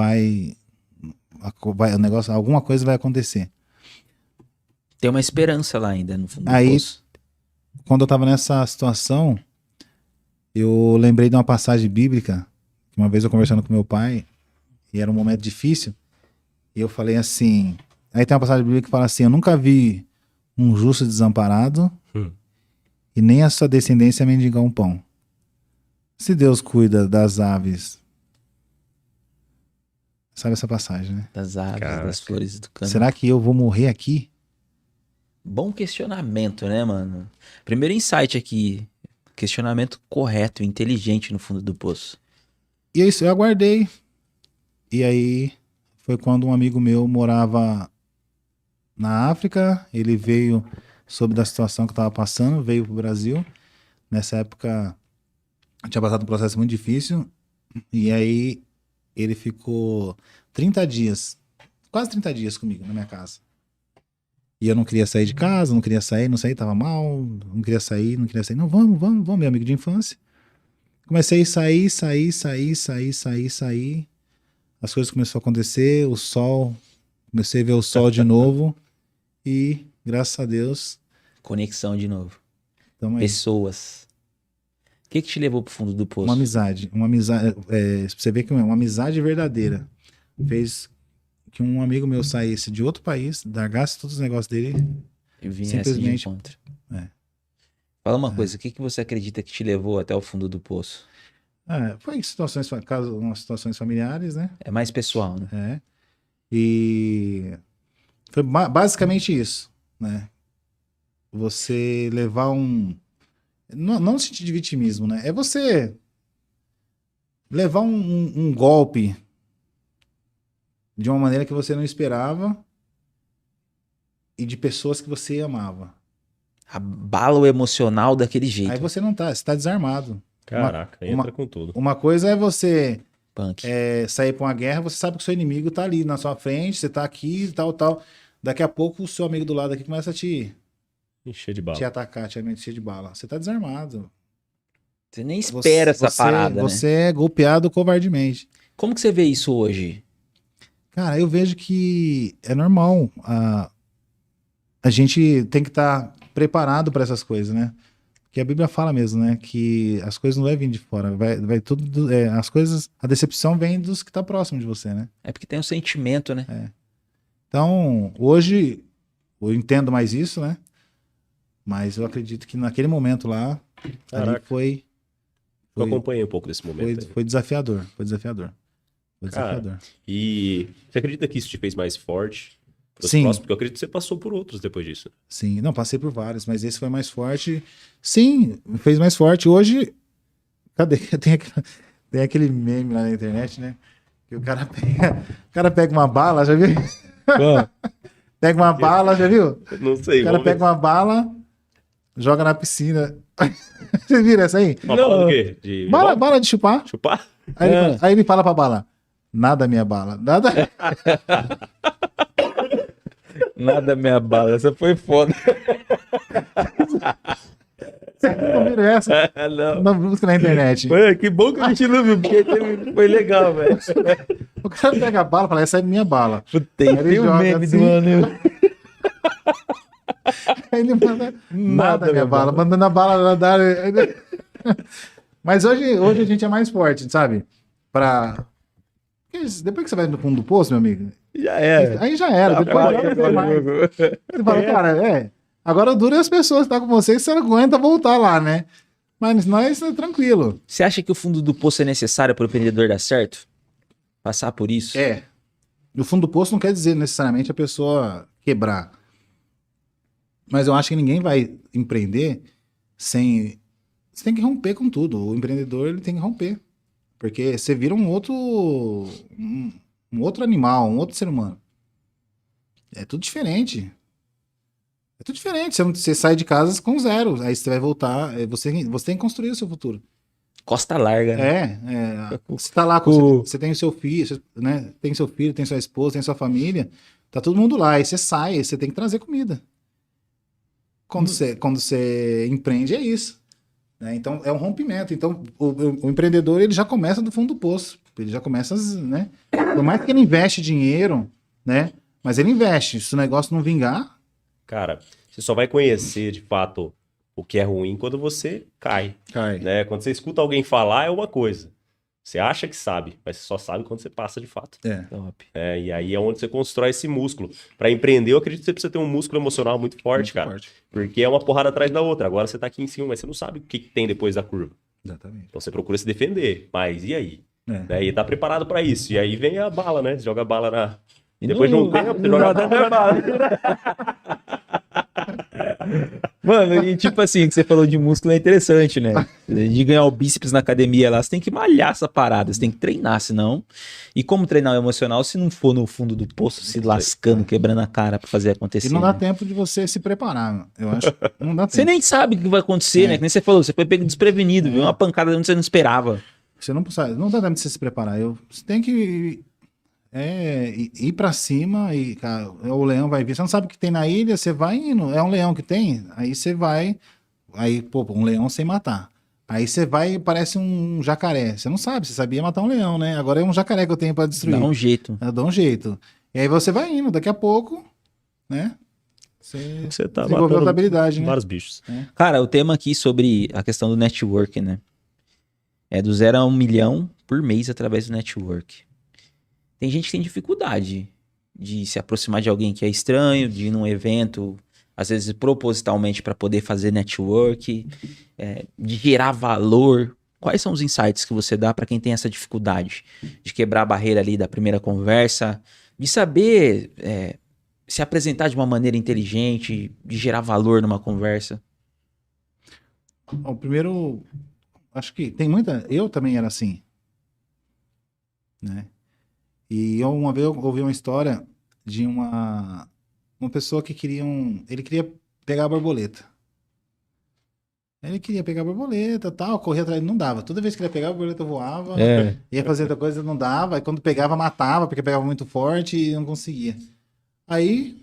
negócio, alguma coisa vai acontecer. Tem uma esperança lá ainda no fundo Aí- do poço. Quando eu tava nessa situação, eu lembrei de uma passagem bíblica, que uma vez eu conversando com meu pai, e era um momento difícil, e eu falei assim, aí tem uma passagem bíblica que fala assim, eu nunca vi um justo desamparado, e nem a sua descendência mendigar um pão. Se Deus cuida das aves, sabe essa passagem, né? Das aves, Caraca. das flores do campo. Será que eu vou morrer aqui? Bom questionamento, né, mano? Primeiro insight aqui. Questionamento correto, inteligente no fundo do poço. E é isso, eu aguardei. E aí foi quando um amigo meu morava na África, ele veio, soube da situação que eu tava passando, veio pro Brasil. Nessa época eu tinha passado um processo muito difícil. E aí ele ficou 30 dias, quase 30 dias comigo na minha casa. E eu não queria sair de casa, não queria sair, tava mal, não queria sair. Não, vamos, meu amigo de infância. Comecei a sair. As coisas começaram a acontecer, comecei a ver o sol de novo. E, graças a Deus, Conexão de novo. estamos aí. Pessoas. O que te levou pro fundo do poço? Uma amizade, você vê que uma amizade verdadeira fez que um amigo meu saísse de outro país, largasse todos os negócios dele. E viesse de simplesmente- encontro. É. Fala uma coisa, o que você acredita que te levou até o fundo do poço? Foi em umas situações familiares, né? É mais pessoal, né? E foi basicamente isso, né? Você levar não no sentido de vitimismo, né? É você levar um golpe de uma maneira que você não esperava e de pessoas que você amava. Abala o emocional daquele jeito. Aí você você tá desarmado. Caraca, entra com tudo. Uma coisa é você Punk. sair pra uma guerra, você sabe que o seu inimigo tá ali na sua frente, você tá aqui, tal. Daqui a pouco o seu amigo do lado aqui começa a te Encher de bala. te atacar, te encher de bala. Você tá desarmado. Você nem espera essa parada, né? Você é golpeado covardemente. Como que você vê isso hoje? Cara, eu vejo que é normal. A gente tem que estar preparado para essas coisas, né? Porque a Bíblia fala mesmo, né? Que as coisas não vai vir de fora. Vai tudo. As coisas. A decepção vem dos que tá próximo de você, né? É porque tem um sentimento, né? Então, hoje, eu entendo mais isso, né? Mas eu acredito que naquele momento lá, ali Caraca. foi Eu acompanhei um pouco desse momento. foi desafiador. Foi desafiador. Foi Cara, desafiador. E você acredita que isso te fez mais forte? Pros Sim. próximos? Porque eu acredito que você passou por outros depois disso. Sim, não, passei por vários, mas esse foi mais forte. Sim, me fez mais forte. Hoje, cadê? Tem aquele meme lá na internet, né? Que o cara pega uma bala, já viu? Pega uma bala, já viu? Não sei. O cara vamos pega ver. uma bala, joga na piscina. Vocês viram essa aí? Uma bala do quê? De Bala de chupar. chupar? Aí ele fala pra bala: nada minha bala. Nada. Nada me abala, essa foi foda. Vocês não viram essa? Não. Não busca na internet. Mano, que bom que a gente não viu, porque foi legal, velho. O cara pega a bala e fala: essa é minha bala. Tem Ele um joga meme assim. do ano. Aí ele manda nada minha minha bala, mandando a bala dar. Mas hoje a gente é mais forte, sabe? Depois que você vai no fundo do poço, meu amigo, Já era. aí já era. Depois já não tem mais. Você fala, cara, agora o duro é as pessoas que estão com você, você não aguenta voltar lá, né? Mas nós é tranquilo. Você acha que o fundo do poço é necessário para o empreendedor dar certo? Passar por isso? É. No fundo do poço não quer dizer necessariamente a pessoa quebrar. Mas eu acho que ninguém vai empreender sem... Você tem que romper com tudo. O empreendedor, ele tem que romper. Porque você vira um outro animal, um outro ser humano. É tudo diferente. É tudo diferente. Você sai de casa com zero. Aí você vai voltar. Você tem que construir o seu futuro. Costa larga. Né? Você tá lá, você tem o seu filho, né? Tem seu filho, tem sua esposa, tem sua família. Tá todo mundo lá. Aí você sai, você tem que trazer comida. Quando você empreende, é isso. Né? Então, é um rompimento. Então, o empreendedor, ele já começa do fundo do poço. Ele já começa, né? Por mais que ele investe dinheiro, né? Mas ele investe. Se o negócio não vingar... Cara, você só vai conhecer, de fato, o que é ruim quando você cai. Né? Quando você escuta alguém falar, é uma coisa. Você acha que sabe, mas você só sabe quando você passa de fato. Top. E aí é onde você constrói esse músculo. Para empreender, eu acredito que você precisa ter um músculo emocional muito forte, cara. Porque é uma porrada atrás da outra. Agora você tá aqui em cima, mas você não sabe o que tem depois da curva. Exatamente. Então você procura se defender. Mas e aí? Né? E tá preparado para isso. E aí vem a bala, né? Você joga a bala na... Depois de um tempo, você joga a bala. Mano, e tipo assim, que você falou de músculo é interessante, né? De ganhar o bíceps na academia lá, você tem que malhar essa parada, você tem que treinar, senão... E como treinar o emocional se não for no fundo do poço, se lascando, quebrando a cara pra fazer acontecer? E não dá né? tempo de você se preparar, eu acho. Não dá tempo. Você nem sabe o que vai acontecer, né? Que nem você falou, você foi pego desprevenido, viu uma pancada onde você não esperava. Você não sabe, não dá tempo de você se preparar. Você tem que ir pra cima e, cara, o leão vai vir. Você não sabe o que tem na ilha, você vai indo. É um leão que tem, aí você vai. Aí, pô, um leão sem matar. Aí você vai e parece um jacaré. Você não sabe, você sabia matar um leão, né? Agora é um jacaré que eu tenho pra destruir. Dá um jeito. Dá um jeito. E aí você vai indo, daqui a pouco, né? Você tá desenvolveu matando outra habilidade, né? vários bichos. Cara, o tema aqui sobre a questão do network, né? É do 0 a 1 milhão por mês através do network. Tem gente que tem dificuldade de se aproximar de alguém que é estranho, de ir num evento, às vezes propositalmente para poder fazer network, de gerar valor. Quais são os insights que você dá para quem tem essa dificuldade de quebrar a barreira ali da primeira conversa, de saber se apresentar de uma maneira inteligente, de gerar valor numa conversa? O primeiro, acho que tem muita... Eu também era assim, né? E uma vez eu ouvi uma história de uma pessoa que ele queria pegar a borboleta. Ele queria pegar a borboleta e tal, corria atrás, não dava. Toda vez que ele ia pegar a borboleta voava, ia fazer outra coisa, não dava. Aí quando pegava, matava, porque pegava muito forte e não conseguia. Aí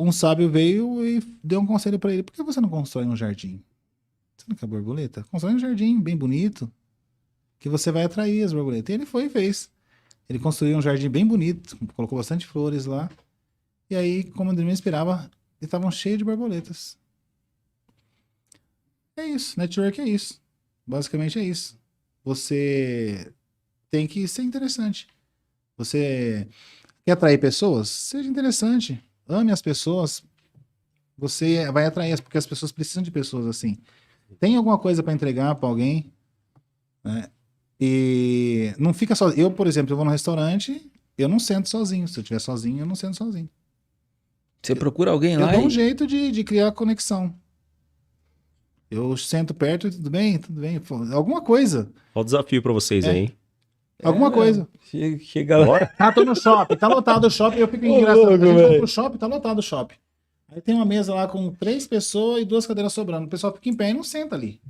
um sábio veio e deu um conselho para ele. Por que você não constrói um jardim? Você não quer borboleta? Constrói um jardim bem bonito, que você vai atrair as borboletas. E ele foi e fez. Ele construiu um jardim bem bonito, colocou bastante flores lá. E aí, como ele me inspirava, eles estavam cheios de borboletas. É isso, network é isso. Basicamente é isso. Você tem que ser interessante. Você quer atrair pessoas? Seja interessante. Ame as pessoas. Você vai atrair, porque as pessoas precisam de pessoas assim. Tem alguma coisa para entregar para alguém, né? E não fica só. Eu, por exemplo, eu vou no restaurante, eu não sento sozinho. Se eu estiver sozinho, eu não sento sozinho. Você procura alguém Eu lá dou um e... jeito de criar conexão. Eu sento perto e tudo bem, tudo bem. Pô, alguma coisa. Olha o desafio pra vocês aí, hein? Alguma coisa. Chega lá. Bora? Ah, tô no shopping, tá lotado o shopping, eu fico engraçado. A gente vai pro shopping, tá lotado o shopping. Aí tem uma mesa lá com 3 pessoas e 2 cadeiras sobrando. O pessoal fica em pé e não senta ali.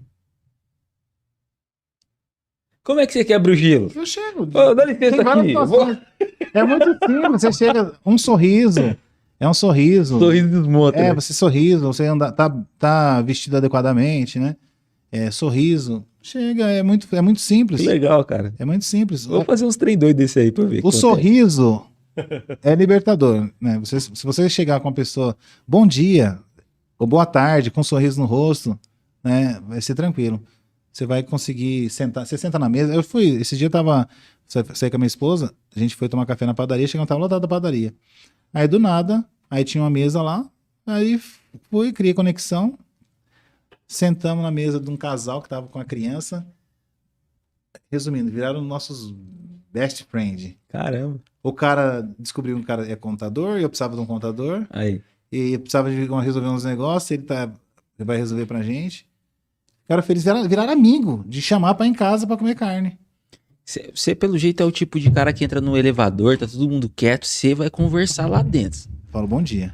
Como é que você quebra o gelo? Eu chego. Ô, dá licença Tem várias aqui. situações. É muito simples. Você chega, um sorriso. É um sorriso. Sorriso desmonta. É, né? você sorriso, você anda, tá vestido adequadamente, né? É, sorriso. Chega, é muito simples. Que legal, cara. É muito simples. Vou fazer uns trem doidos desse aí pra ver. O sorriso é libertador, né? Se você chegar com uma pessoa, bom dia, ou boa tarde, com um sorriso no rosto, né? Vai ser tranquilo. Você vai conseguir sentar. Você senta na mesa. Esse dia eu saí com a minha esposa, a gente foi tomar café na padaria, chegamos, tava lotado da padaria. Aí do nada, aí tinha uma mesa lá, aí criei conexão, sentamos na mesa de um casal que tava com a criança. Resumindo, viraram nossos best friend. Caramba. O cara descobriu que o cara é contador, eu precisava de um contador, Aí. e eu precisava resolver uns negócios, ele vai resolver pra gente. Ficaram felizes, viraram amigo, de chamar pra ir em casa pra comer carne. Você, pelo jeito, é o tipo de cara que entra no elevador, tá todo mundo quieto, você vai conversar lá dentro. Falo, bom dia.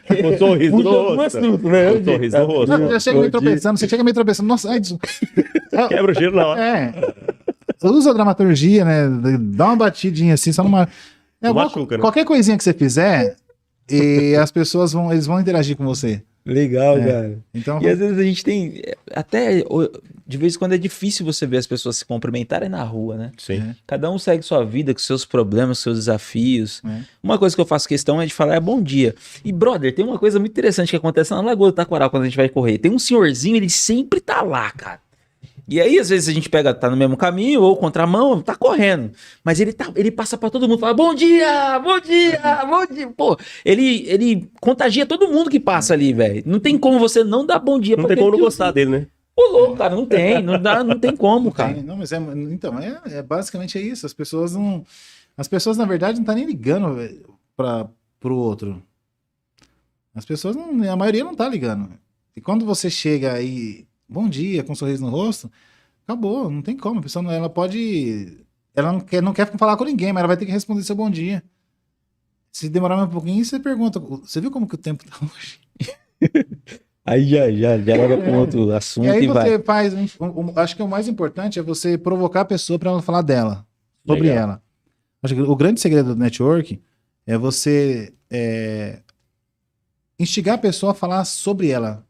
Com sorriso no rosto. né? Com sorriso no rosto. Não, já chega meio tropeçando, você chega meio tropeçando, nossa, ai, Quebra o gelo na hora. usa a dramaturgia, né? Dá uma batidinha assim, só numa. Não machuca, né? Qualquer coisinha que você fizer, e as pessoas eles vão interagir com você. Legal, cara. Então, E às vezes a gente tem. Até de vez em quando é difícil você ver as pessoas se cumprimentarem na rua, né? Sim. Cada um segue sua vida com seus problemas, seus desafios. É. Uma coisa que eu faço questão é de falar bom dia. E, brother, tem uma coisa muito interessante que acontece na Lagoa do Taquaral quando a gente vai correr. Tem um senhorzinho, ele sempre tá lá, cara. E aí, às vezes, a gente tá no mesmo caminho ou contramão, tá correndo. Mas ele passa pra todo mundo, fala bom dia, bom dia, bom dia. Pô, ele contagia todo mundo que passa ali, velho. Não tem como você não dar bom dia Não pra tem como não aquele gostar dele, né? Ô, louco, cara, não tem, não tem como, cara. não, mas então, basicamente é isso. As pessoas não. As pessoas, na verdade, não estão nem ligando pro outro. As pessoas não. A maioria não tá ligando. E quando você chega aí, bom dia, com um sorriso no rosto, acabou, não tem como. A pessoa ela pode. Ela não quer falar com ninguém, mas ela vai ter que responder seu bom dia. Se demorar mais um pouquinho, você pergunta: você viu como que o tempo tá hoje? Aí já logo para um outro assunto E aí e vai. você faz. Acho que o mais importante é você provocar a pessoa para ela falar dela, sobre Legal. ela. Acho que o grande segredo do network é você instigar a pessoa a falar sobre ela.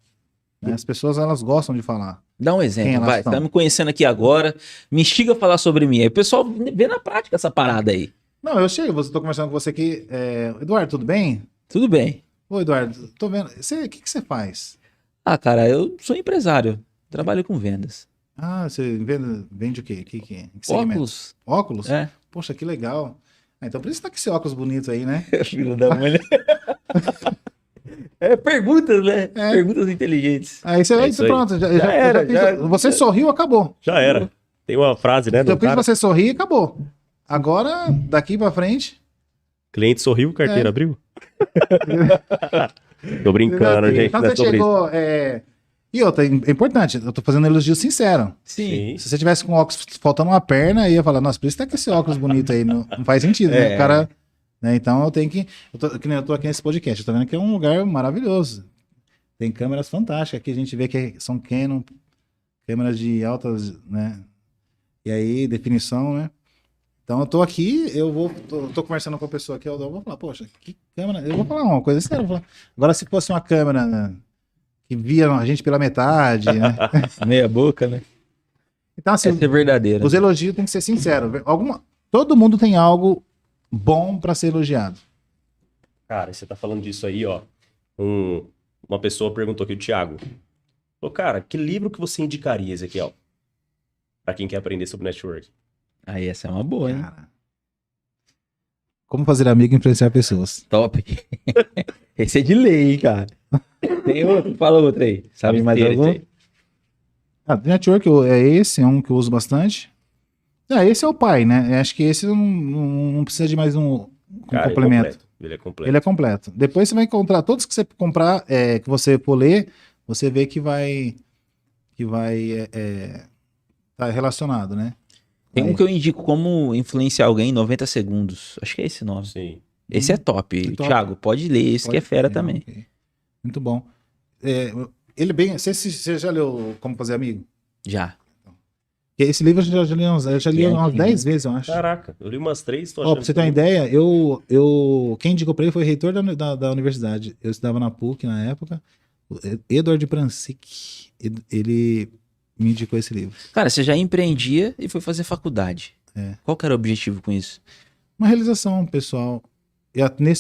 Né? As pessoas elas gostam de falar. Dá um Quem exemplo, elas vai. são? Tá me conhecendo aqui agora, me instiga a falar sobre mim. Aí o pessoal vê na prática essa parada aí. Não, eu chego, estou conversando com você aqui. Eduardo, tudo bem? Tudo bem. Ô, Eduardo, tô vendo. O que você faz? Ah, cara, eu sou empresário. Trabalho com vendas. Ah, você vende o quê? Que segmento? Óculos. Óculos? É. Poxa, que legal. Ah, então por isso tá com esse óculos bonito aí, né? Filho da mãe. É perguntas, né? É. Perguntas inteligentes. Aí você É isso aí. pronto, Já era, você sorriu, acabou. Já era. Tem uma frase, né? Do Depois que cara. você sorrir, acabou. Agora, daqui pra frente. Cliente sorriu, carteira abriu. Tô brincando, gente. Então Não é você sobre isso. chegou. E outra, é importante, eu tô fazendo um elogio sincero. Sim. Se você tivesse com óculos faltando uma perna, eu ia falar, nossa, por isso tá com esse óculos bonito aí. Não faz sentido, né? O cara. Né, então eu tenho que. Eu tô aqui nesse podcast, eu tô vendo que é um lugar maravilhoso. Tem câmeras fantásticas. Aqui a gente vê que são Canon, câmeras de altas, né? E aí, definição, né? Então eu tô aqui, tô conversando com a pessoa aqui, eu vou falar, poxa, que câmera, eu vou falar uma coisa séria, eu vou falar. Agora se fosse uma câmera, né, que via a gente pela metade, né? Meia boca, né? Então assim, Essa é verdadeira. os elogios tem que ser sinceros. Todo mundo tem algo bom pra ser elogiado. Cara, você tá falando disso aí, ó. Uma pessoa perguntou aqui, o Thiago. Falou, cara, que livro que você indicaria, Ezequiel? Pra quem quer aprender sobre network. Aí essa é uma boa, hein? Cara. Como fazer amigo e influenciar pessoas. Top. Esse é de lei, hein, cara. Tem outro? Fala outro aí. Sabe mais ter algum? esse de network é um que eu uso bastante. Esse é o pai, né? Acho que esse não precisa de mais um Cara, complemento. Ele é completo. Ele é completo. Depois você vai encontrar todos que você comprar, que você for ler, você vê que vai tá relacionado, né? Tem Aí. um que eu indico como influenciar alguém em 90 segundos. Acho que é esse nome. Sim. Esse é top. É top. Thiago, pode ler. Esse que é fera Pode- também. ok. Muito bom. Ele bem. Você já leu Como Fazer Amigo? Já. Esse livro eu já li umas 10 vezes, eu acho. Caraca, eu li umas 3, tô Ó, achando pra você ter uma ideia, quem indicou pra ele foi o reitor da universidade. Eu estudava na PUC na época. O Edward Prancic. Ele me indicou esse livro. Cara, você já empreendia e foi fazer faculdade. Qual que era o objetivo com isso? Uma realização pessoal.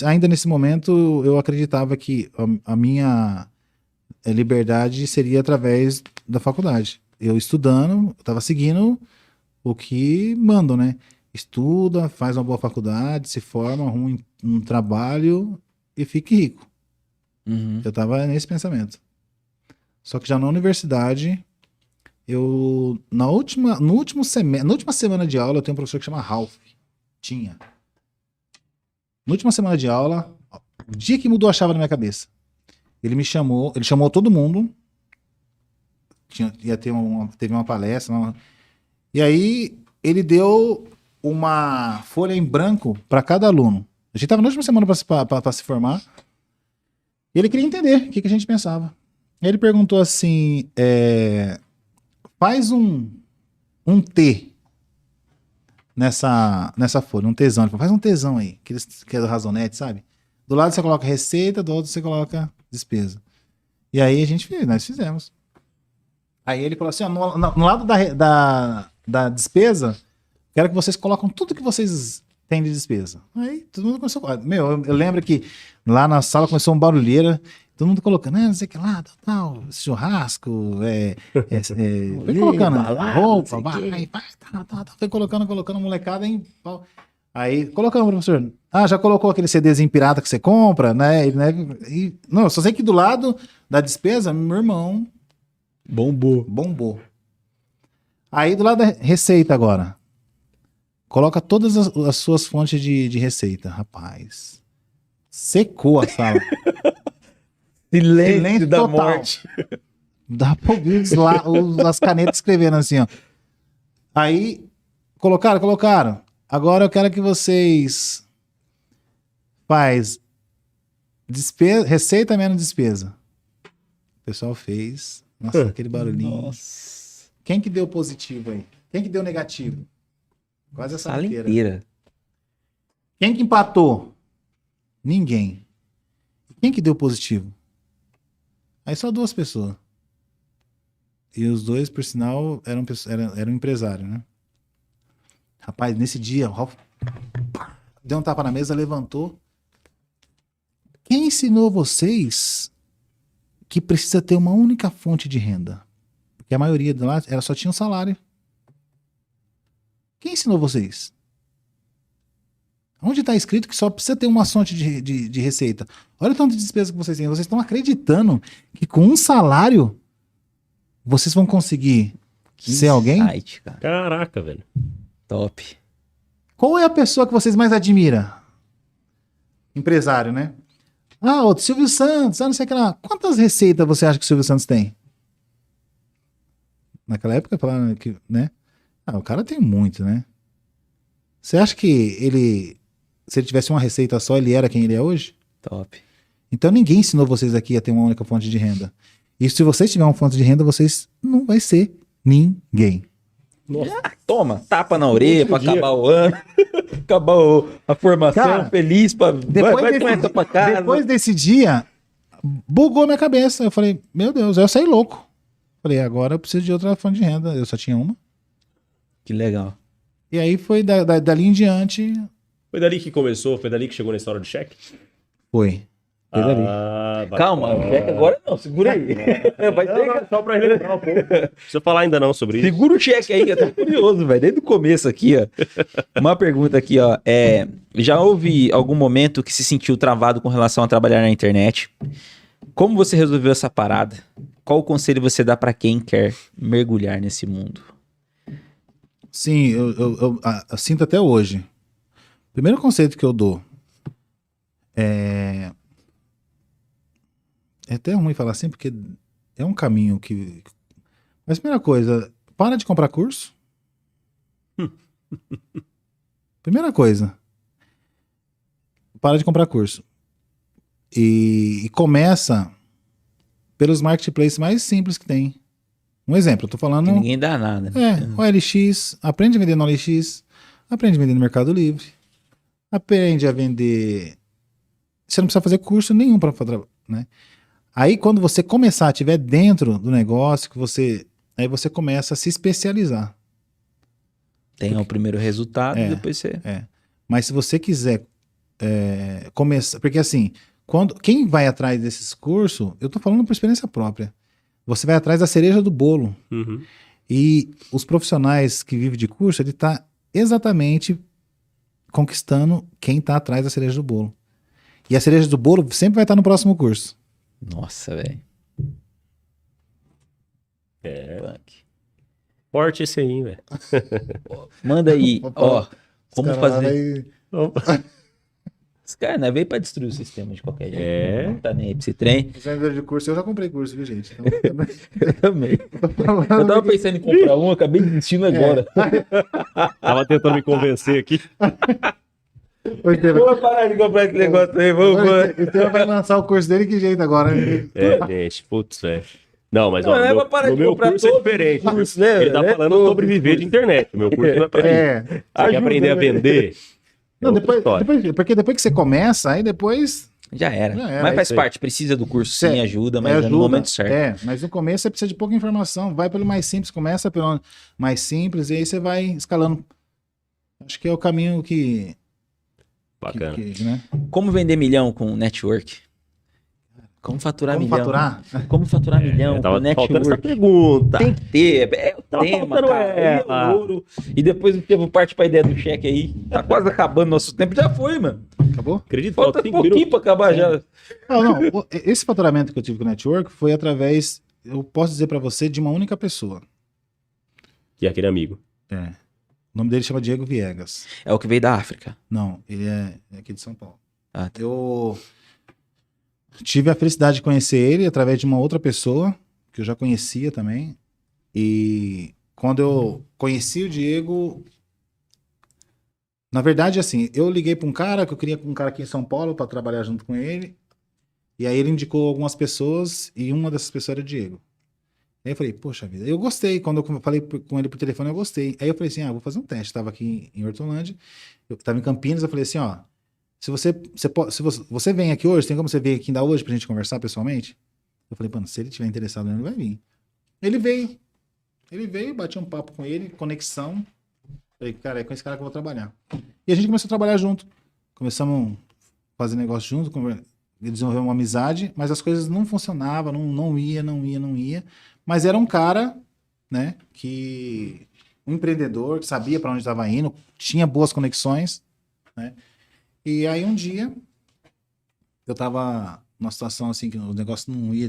Ainda nesse momento, eu acreditava que a minha liberdade seria através da faculdade. Eu estudando, eu estava seguindo o que mandam, né? Estuda, faz uma boa faculdade, se forma, arruma um trabalho e fique rico. Uhum. Eu estava nesse pensamento. Só que já na universidade, na última semana de aula, eu tenho um professor que chama Ralph. Na última semana de aula, o dia que mudou a chave na minha cabeça, ele chamou todo mundo, teve uma palestra, e aí ele deu uma folha em branco para cada aluno. A gente estava na última semana para se formar, e ele queria entender o que a gente pensava. Ele perguntou assim, faz um T nessa folha, um tesão. Ele falou, faz um tesão aí, que é do Razonete, sabe? Do lado você coloca receita, do outro você coloca despesa. E aí nós fizemos. Aí ele falou assim, ó, no lado da despesa, quero que vocês colocam tudo que vocês têm de despesa. Aí todo mundo começou a... eu lembro que lá na sala começou uma barulheira, todo mundo colocando, não sei o que lá, tal, churrasco, foi colocando roupa, foi colocando molecada em pau. Aí colocamos, professor. Já colocou aquele CDzinho pirata que você compra, né? Não, eu só sei que do lado da despesa, meu irmão bombou. Aí do lado da receita agora, coloca todas as suas fontes de receita, rapaz. Secou a sala. Silêncio da total. morte. Dá pra ouvir as canetas escrevendo assim, ó. Aí, colocaram. Agora eu quero que vocês faz receita menos despesa. O pessoal fez. Nossa, aquele barulhinho. Nossa. Quem que deu positivo aí? Quem que deu negativo? Quase essa Sala inteira. inteira. Quem que empatou? Ninguém. Quem que deu positivo? Aí só 2 pessoas. E os 2, por sinal, eram empresários, né? Rapaz, nesse dia, o Ralf deu um tapa na mesa, levantou. Quem ensinou vocês que precisa ter uma única fonte de renda? Porque a maioria de lá só tinha um salário. Quem ensinou vocês? Onde está escrito que só precisa ter uma fonte de receita? Olha o tanto de despesa que vocês têm. Vocês estão acreditando que com um salário vocês vão conseguir ser alguém? Insight, cara. Caraca, velho. Top. Qual é a pessoa que vocês mais admiram? Empresário, né? O Silvio Santos, não sei o que lá. Quantas receitas você acha que o Silvio Santos tem? Naquela época, falaram que, né? O cara tem muito, né? Você acha que se ele tivesse uma receita só, ele era quem ele é hoje? Top. Então ninguém ensinou vocês aqui a ter uma única fonte de renda. E se vocês tiverem uma fonte de renda, vocês não vai ser ninguém. Nossa. Toma, tapa na orelha pra Dia. acabar o ano, acabar a formação, Cara, feliz, vai com essa pra casa. depois desse dia, bugou minha cabeça. Eu falei, meu Deus, aí eu saí louco. Falei, agora eu preciso de outra fonte de renda. Eu só tinha uma. Que legal. E aí foi dali em diante. Foi dali que começou? Foi dali que chegou na história do cheque? Foi. Foi dali. Calma, o cheque agora não, segura aí. Vai ter Não, só pra relembrar um pouco. Não precisa falar ainda não sobre isso. Segura o cheque aí, eu tô curioso, velho. Desde o começo aqui, ó. Uma pergunta aqui, ó. Já houve algum momento que se sentiu travado com relação a trabalhar na internet? Como você resolveu essa parada? Qual o conselho você dá pra quem quer mergulhar nesse mundo? Sim, eu sinto até hoje. Primeiro conceito que eu dou é até ruim falar assim, porque é um caminho que. Mas primeira coisa, para de comprar curso. Primeira coisa. Para de comprar curso. E começa pelos marketplaces mais simples que tem. Um exemplo, eu tô falando. Que ninguém dá nada. Né? O LX, aprende a vender no LX, aprende a vender no Mercado Livre, aprende a vender. Você não precisa fazer curso nenhum para fazer, né? Aí quando você começar, estiver dentro do negócio, aí você começa a se especializar. Tem o primeiro resultado e depois você... Mas se você quiser começar, porque assim, quem vai atrás desses cursos, eu tô falando por experiência própria, você vai atrás da cereja do bolo. Uhum. E os profissionais que vivem de curso, ele tá exatamente conquistando quem tá atrás da cereja do bolo. E a cereja do bolo sempre vai estar no próximo curso. Nossa, velho. Forte esse aí, velho. Manda aí, ó. Como fazer... Aí... Esse cara, né, veio pra destruir o sistema de qualquer jeito. Não tá nem aí pra esse trem. De curso, eu já comprei curso, viu, gente? Então, Eu também. Eu tava pensando em comprar um, acabei desistindo agora. Tava tentando me convencer aqui. Vou parar de comprar esse negócio aí, vamos. Então vai lançar o curso dele, que jeito agora? Gente, putz, velho. Não, mas Não, ó, é pra parar no de meu comprar curso é todo diferente. curso, né, Ele tá velho? falando sobre viver de internet. O meu curso não é pra isso. Você quer aprender a vender? Não, outra história. porque depois que você começa, aí depois... Já era. Já era, Mas faz isso aí. parte, precisa do curso, sim, ajuda, mas é ajuda, no momento certo. mas no começo você precisa de pouca informação. Vai pelo mais simples, começa pelo mais simples, e aí você vai escalando. Acho que é o caminho que... Bacana. né? Como vender milhão com network? Como faturar Como milhão? faturar? Como faturar milhão Tava com faltando essa network? pergunta. Tem que ter, é o Tava tema, faltando cara. É ela. o ouro. E depois o tempo parte pra ideia do cheque aí. Tá quase acabando nosso tempo. Já foi, mano. Acabou? Acredito, Falta falta 5 pouquinho minutos. pra acabar já. Não. Esse faturamento que eu tive com o Network foi através, eu posso dizer pra você, de uma única pessoa. E aquele amigo. O nome dele chama Diego Viegas. É o que veio da África. Não, ele é aqui de São Paulo. Ah, tá. Eu tive a felicidade de conhecer ele através de uma outra pessoa, que eu já conhecia também. E quando eu conheci o Diego, na verdade, assim, eu liguei para um cara, que eu queria um cara aqui em São Paulo para trabalhar junto com ele. E aí ele indicou algumas pessoas e uma dessas pessoas era o Diego. Aí eu falei, poxa vida, eu gostei. Quando eu falei com ele por telefone, eu gostei. Aí eu falei assim, vou fazer um teste. Estava aqui em Hortolândia, eu estava em Campinas, eu falei assim, ó, se você vem aqui hoje, tem como você vir aqui ainda hoje pra gente conversar pessoalmente? Eu falei, mano, se ele estiver interessado, ele vai vir. Ele veio, bati um papo com ele, conexão. Falei, cara, é com esse cara que eu vou trabalhar. E a gente começou a trabalhar junto. Começamos a fazer negócio junto, desenvolver uma amizade, mas as coisas não funcionavam, não ia. Mas era um cara, né, um empreendedor, que sabia para onde estava indo, tinha boas conexões, né? E aí um dia, eu tava numa situação assim, que o negócio não ia.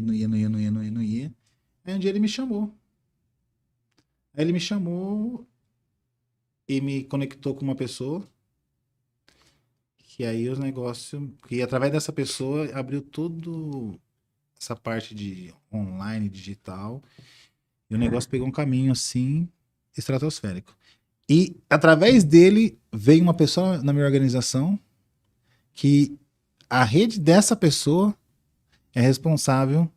Aí um dia ele me chamou. Aí ele me chamou e me conectou com uma pessoa, que aí os negócios, que através dessa pessoa abriu tudo essa parte de online, digital, e o negócio pegou um caminho assim, estratosférico. E através dele veio uma pessoa na minha organização que a rede dessa pessoa é responsável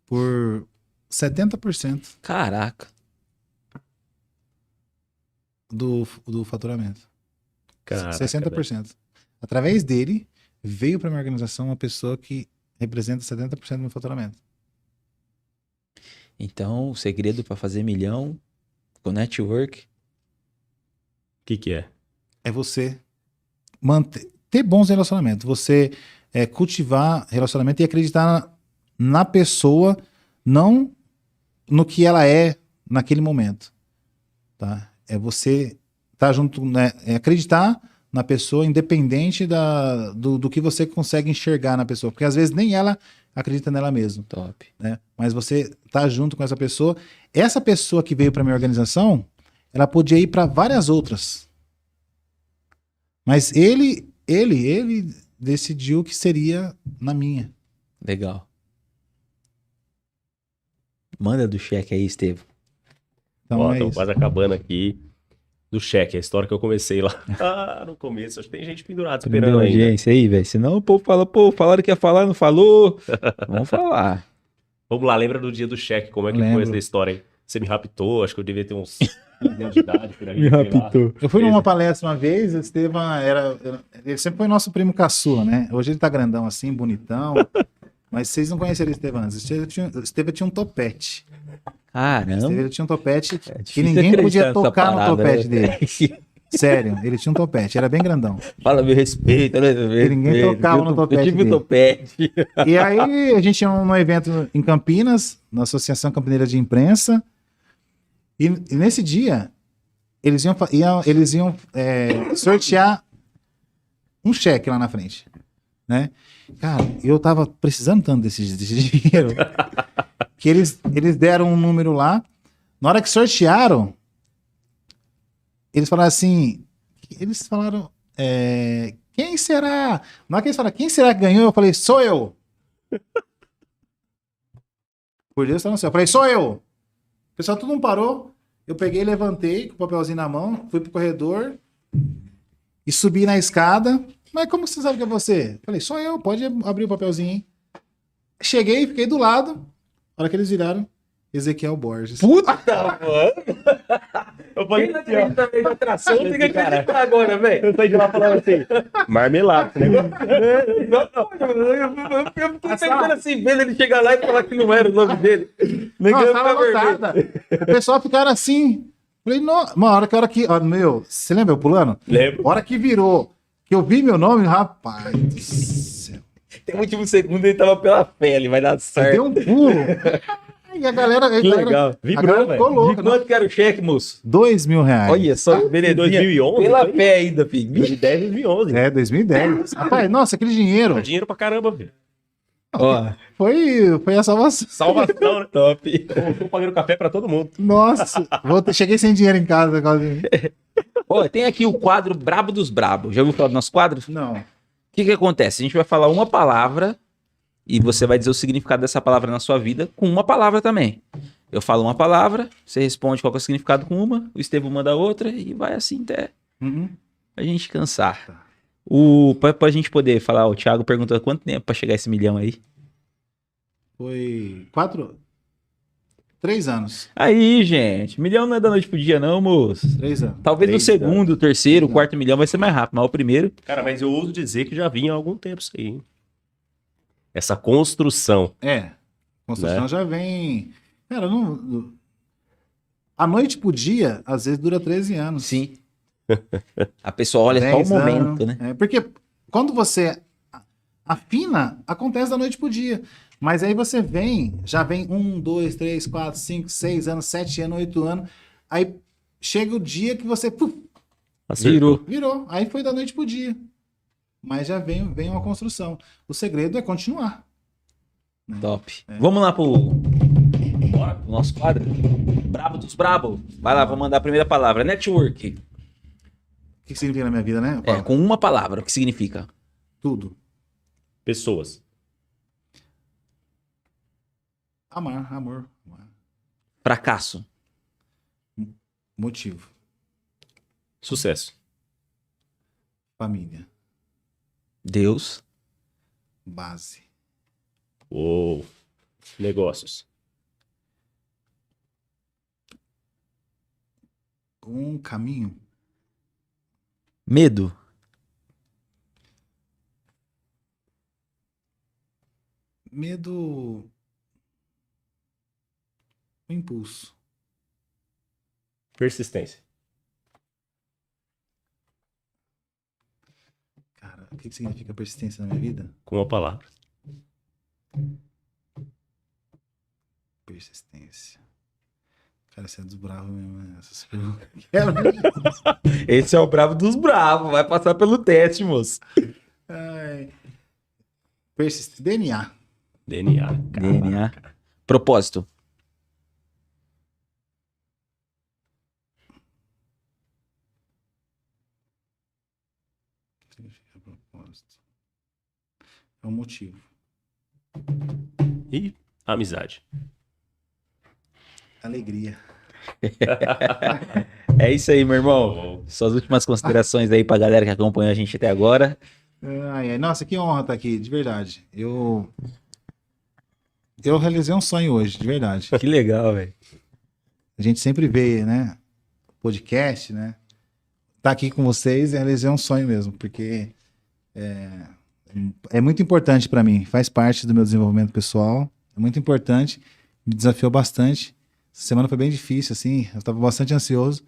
por 70%. Caraca. do faturamento. Caraca, 60%. Através dele, veio para minha organização uma pessoa que representa 70% do meu faturamento. Então, o segredo para fazer milhão com network. O que é? É você ter bons relacionamentos. Você cultivar relacionamento e acreditar na pessoa, não no que ela é naquele momento. Tá? É você estar junto, né? É acreditar na pessoa, independente do que você consegue enxergar na pessoa. Porque às vezes nem ela acredita nela mesma. Top. Né? Mas você tá junto com essa pessoa. Essa pessoa que veio para minha organização, ela podia ir para várias outras. Mas ele decidiu que seria na minha. Legal. Manda do cheque aí, Estevam. Então Ó, é estamos isso. quase acabando aqui do cheque, a história que eu comecei lá no começo. Acho que tem gente pendurada esperando ainda. Audiência aí, velho. Senão o povo fala, pô, falaram que ia falar, não falou. Vamos falar. Vamos lá, lembra do dia do cheque, como é que foi Lembro. essa história aí? Você me raptou, acho que eu devia ter uns 15 anos de idade por aí. sei lá. Eu fui numa palestra uma vez, o Estevam ele sempre foi nosso primo caçula, né? Hoje ele tá grandão assim, bonitão. Mas vocês não conheceram o Estevam antes. O Estevam tinha um topete. O Estevam Caramba. ele tinha um topete É que difícil ninguém acreditar podia nessa tocar no parada, topete né? dele. Sério, ele tinha um topete, era bem grandão. Fala meu respeito, né? Ninguém tocava no topete Eu tive o dele. topete. E aí a gente ia num evento em Campinas, na Associação Campineira de Imprensa, e nesse dia eles iam sortear um cheque lá na frente, né? Cara, eu tava precisando tanto desse dinheiro que eles deram um número lá. Na hora que sortearam, eles falaram assim, quem será? Na hora que eles falaram, quem será que ganhou? Eu falei, sou eu. Por Deus, tá no céu. Eu falei, sou eu. O pessoal todo mundo parou. Eu peguei, levantei com o papelzinho na mão, fui pro corredor e subi na escada. Mas como você sabe que é você? Eu falei, sou eu, pode abrir o papelzinho, hein? Cheguei, fiquei do lado. Na hora que eles viraram, Ezequiel Borges. Puta, mano. Eu falei, Quem não acredita na atração tem que Esse cara. acreditar agora, velho. eu saí de lá falando assim, marmelado, esse negócio. Eu fiquei pensando assim, vendo ele chegar lá e falar que não era o nome dele. Não, Negão tava fica vermelho. lotada. O pessoal ficaram assim. Falei, não, uma hora que. Ó, meu, você lembra eu pulando? Lembro. A hora que virou, que eu vi meu nome, rapaz do céu. Tem um último segundo ele tava pela pele, vai dar Eu certo. dei um pulo. E a galera. Que legal. A galera ficou De louca. Né? quanto que era o cheque, moço? R$2.000. Olha só, Em belezinha. 2011? Pela foi? fé ainda, filho. 2010, 2011. É, 2010. Rapaz, nossa, aquele dinheiro Dinheiro pra caramba, filho. Ó, foi a salvação. Salvação, né? top. Tô pagando café pra todo mundo. Nossa, cheguei sem dinheiro em casa. Quase. Ó, tem aqui o quadro Brabo dos Brabos. Já ouviu falar do nosso quadro? O Não. que acontece? A gente vai falar uma palavra e você vai dizer o significado dessa palavra na sua vida com uma palavra também. Eu falo uma palavra, você responde qual que é o significado com uma, o Estevão manda outra e vai assim até Uhum. a gente cansar. Tá. Pra gente poder falar, o Thiago perguntou quanto tempo pra chegar esse milhão aí. Foi 3 anos. Aí, gente, milhão não é da noite pro dia não, moço. 3 anos. Talvez no 3 segundo, o terceiro, o 3 quarto milhão vai ser mais rápido, mas o primeiro... Cara, mas eu ouso dizer que já vinha há algum tempo isso aí, hein? Essa construção. Construção Né? já vem. Cara, não. A noite pro dia, às vezes dura 13 anos. Sim. A pessoa olha só o 10 momento, anos. né? Porque quando você afina, acontece da noite pro dia. Mas aí você já vem 1, 2, 3, 4, 5, 6 anos, 7 anos, 8 anos. Aí chega o dia que você Virou. virou. Aí foi da noite pro dia. Mas já vem uma construção. O segredo é continuar. Top. Vamos lá Bora pro nosso quadro. Brabo dos Brabo. Vai lá, vou mandar a primeira palavra. Network. O que significa na minha vida, né? É, com uma palavra. O que significa? Tudo. Pessoas. Amor. Fracasso. Motivo. Sucesso. Família. Deus. Base. Uou. Negócios. Um caminho. Medo. Medo. O impulso. Persistência. Cara, o que significa persistência na minha vida? Com uma palavra. Persistência. Cara, você é dos bravos mesmo, né? Essas perguntas. Esse é o brabo dos bravos. Vai passar pelo teste, moço. Ai. DNA. DNA. DNA. Propósito. Significa propósito. É um motivo. E amizade. Alegria. É isso aí, meu irmão. Suas últimas considerações aí pra galera que acompanhou a gente até agora. Ai, ai. Nossa, que honra estar aqui, de verdade. Eu realizei um sonho hoje, de verdade. Que legal, velho. A gente sempre vê, né? Podcast, né? Tá aqui com vocês e realizei um sonho mesmo, porque é muito importante para mim, faz parte do meu desenvolvimento pessoal, é muito importante, me desafiou bastante. Essa semana foi bem difícil, assim, eu estava bastante ansioso,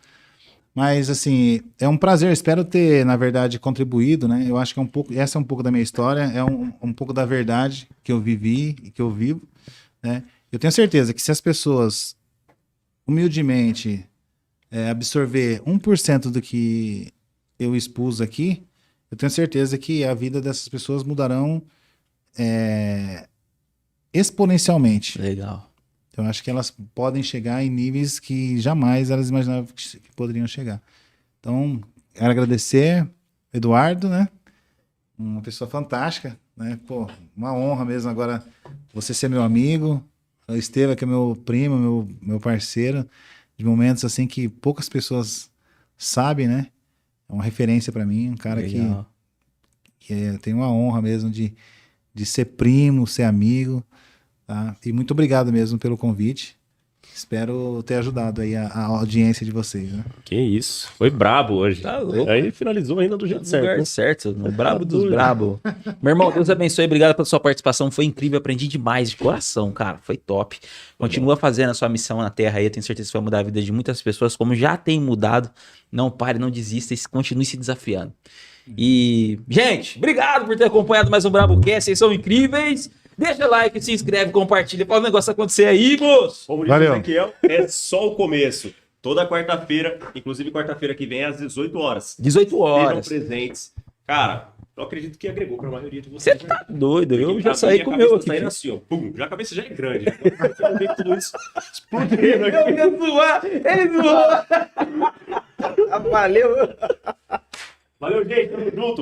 mas, assim, é um prazer, espero ter, na verdade, contribuído, né? Eu acho que essa é um pouco da minha história, é um pouco da verdade que eu vivi e que eu vivo, né? Eu tenho certeza que se as pessoas, humildemente, absorver 1% do que eu expus aqui, eu tenho certeza que a vida dessas pessoas mudarão exponencialmente. Legal. Então, eu acho que elas podem chegar em níveis que jamais elas imaginavam que poderiam chegar. Então, quero agradecer, Eduardo, né? Uma pessoa fantástica, né? Pô, uma honra mesmo agora você ser meu amigo, o Estevam, que é meu primo, meu parceiro, de momentos assim que poucas pessoas sabem, né? É uma referência para mim, um cara Legal. que tem uma honra mesmo de ser primo, ser amigo, tá? E muito obrigado mesmo pelo convite. Espero ter ajudado aí a audiência de vocês, né? Que isso. Foi brabo hoje. Tá louco. Aí finalizou ainda do jeito No certo. lugar Né? certo, no brabo dos doido. brabo. Meu irmão, Deus abençoe, obrigado pela sua participação, foi incrível, aprendi demais de coração, cara, foi top. Continua fazendo a sua missão na Terra aí, eu tenho certeza que vai mudar a vida de muitas pessoas, como já tem mudado. Não pare, não desista, continue se desafiando. E, gente, obrigado por ter acompanhado mais um BraboCast, vocês são incríveis. Deixa like, se inscreve, compartilha, faz o negócio acontecer aí, moço. Como diz Valeu. o Ezequiel, é só o começo. Toda quarta-feira, inclusive quarta-feira que vem às 18 horas. 18 Sejam horas. presentes. Cara, eu acredito que agregou para a maioria de Você vocês. tá doido, eu Porque já a saí minha com o cabeça meu tá saindo aqui. assim, ó. Pum, já a cabeça já é grande. Você vai ver tudo isso explodindo aqui. Eu ia zoar, ele zoou. Valeu. Valeu, gente. Tamo junto.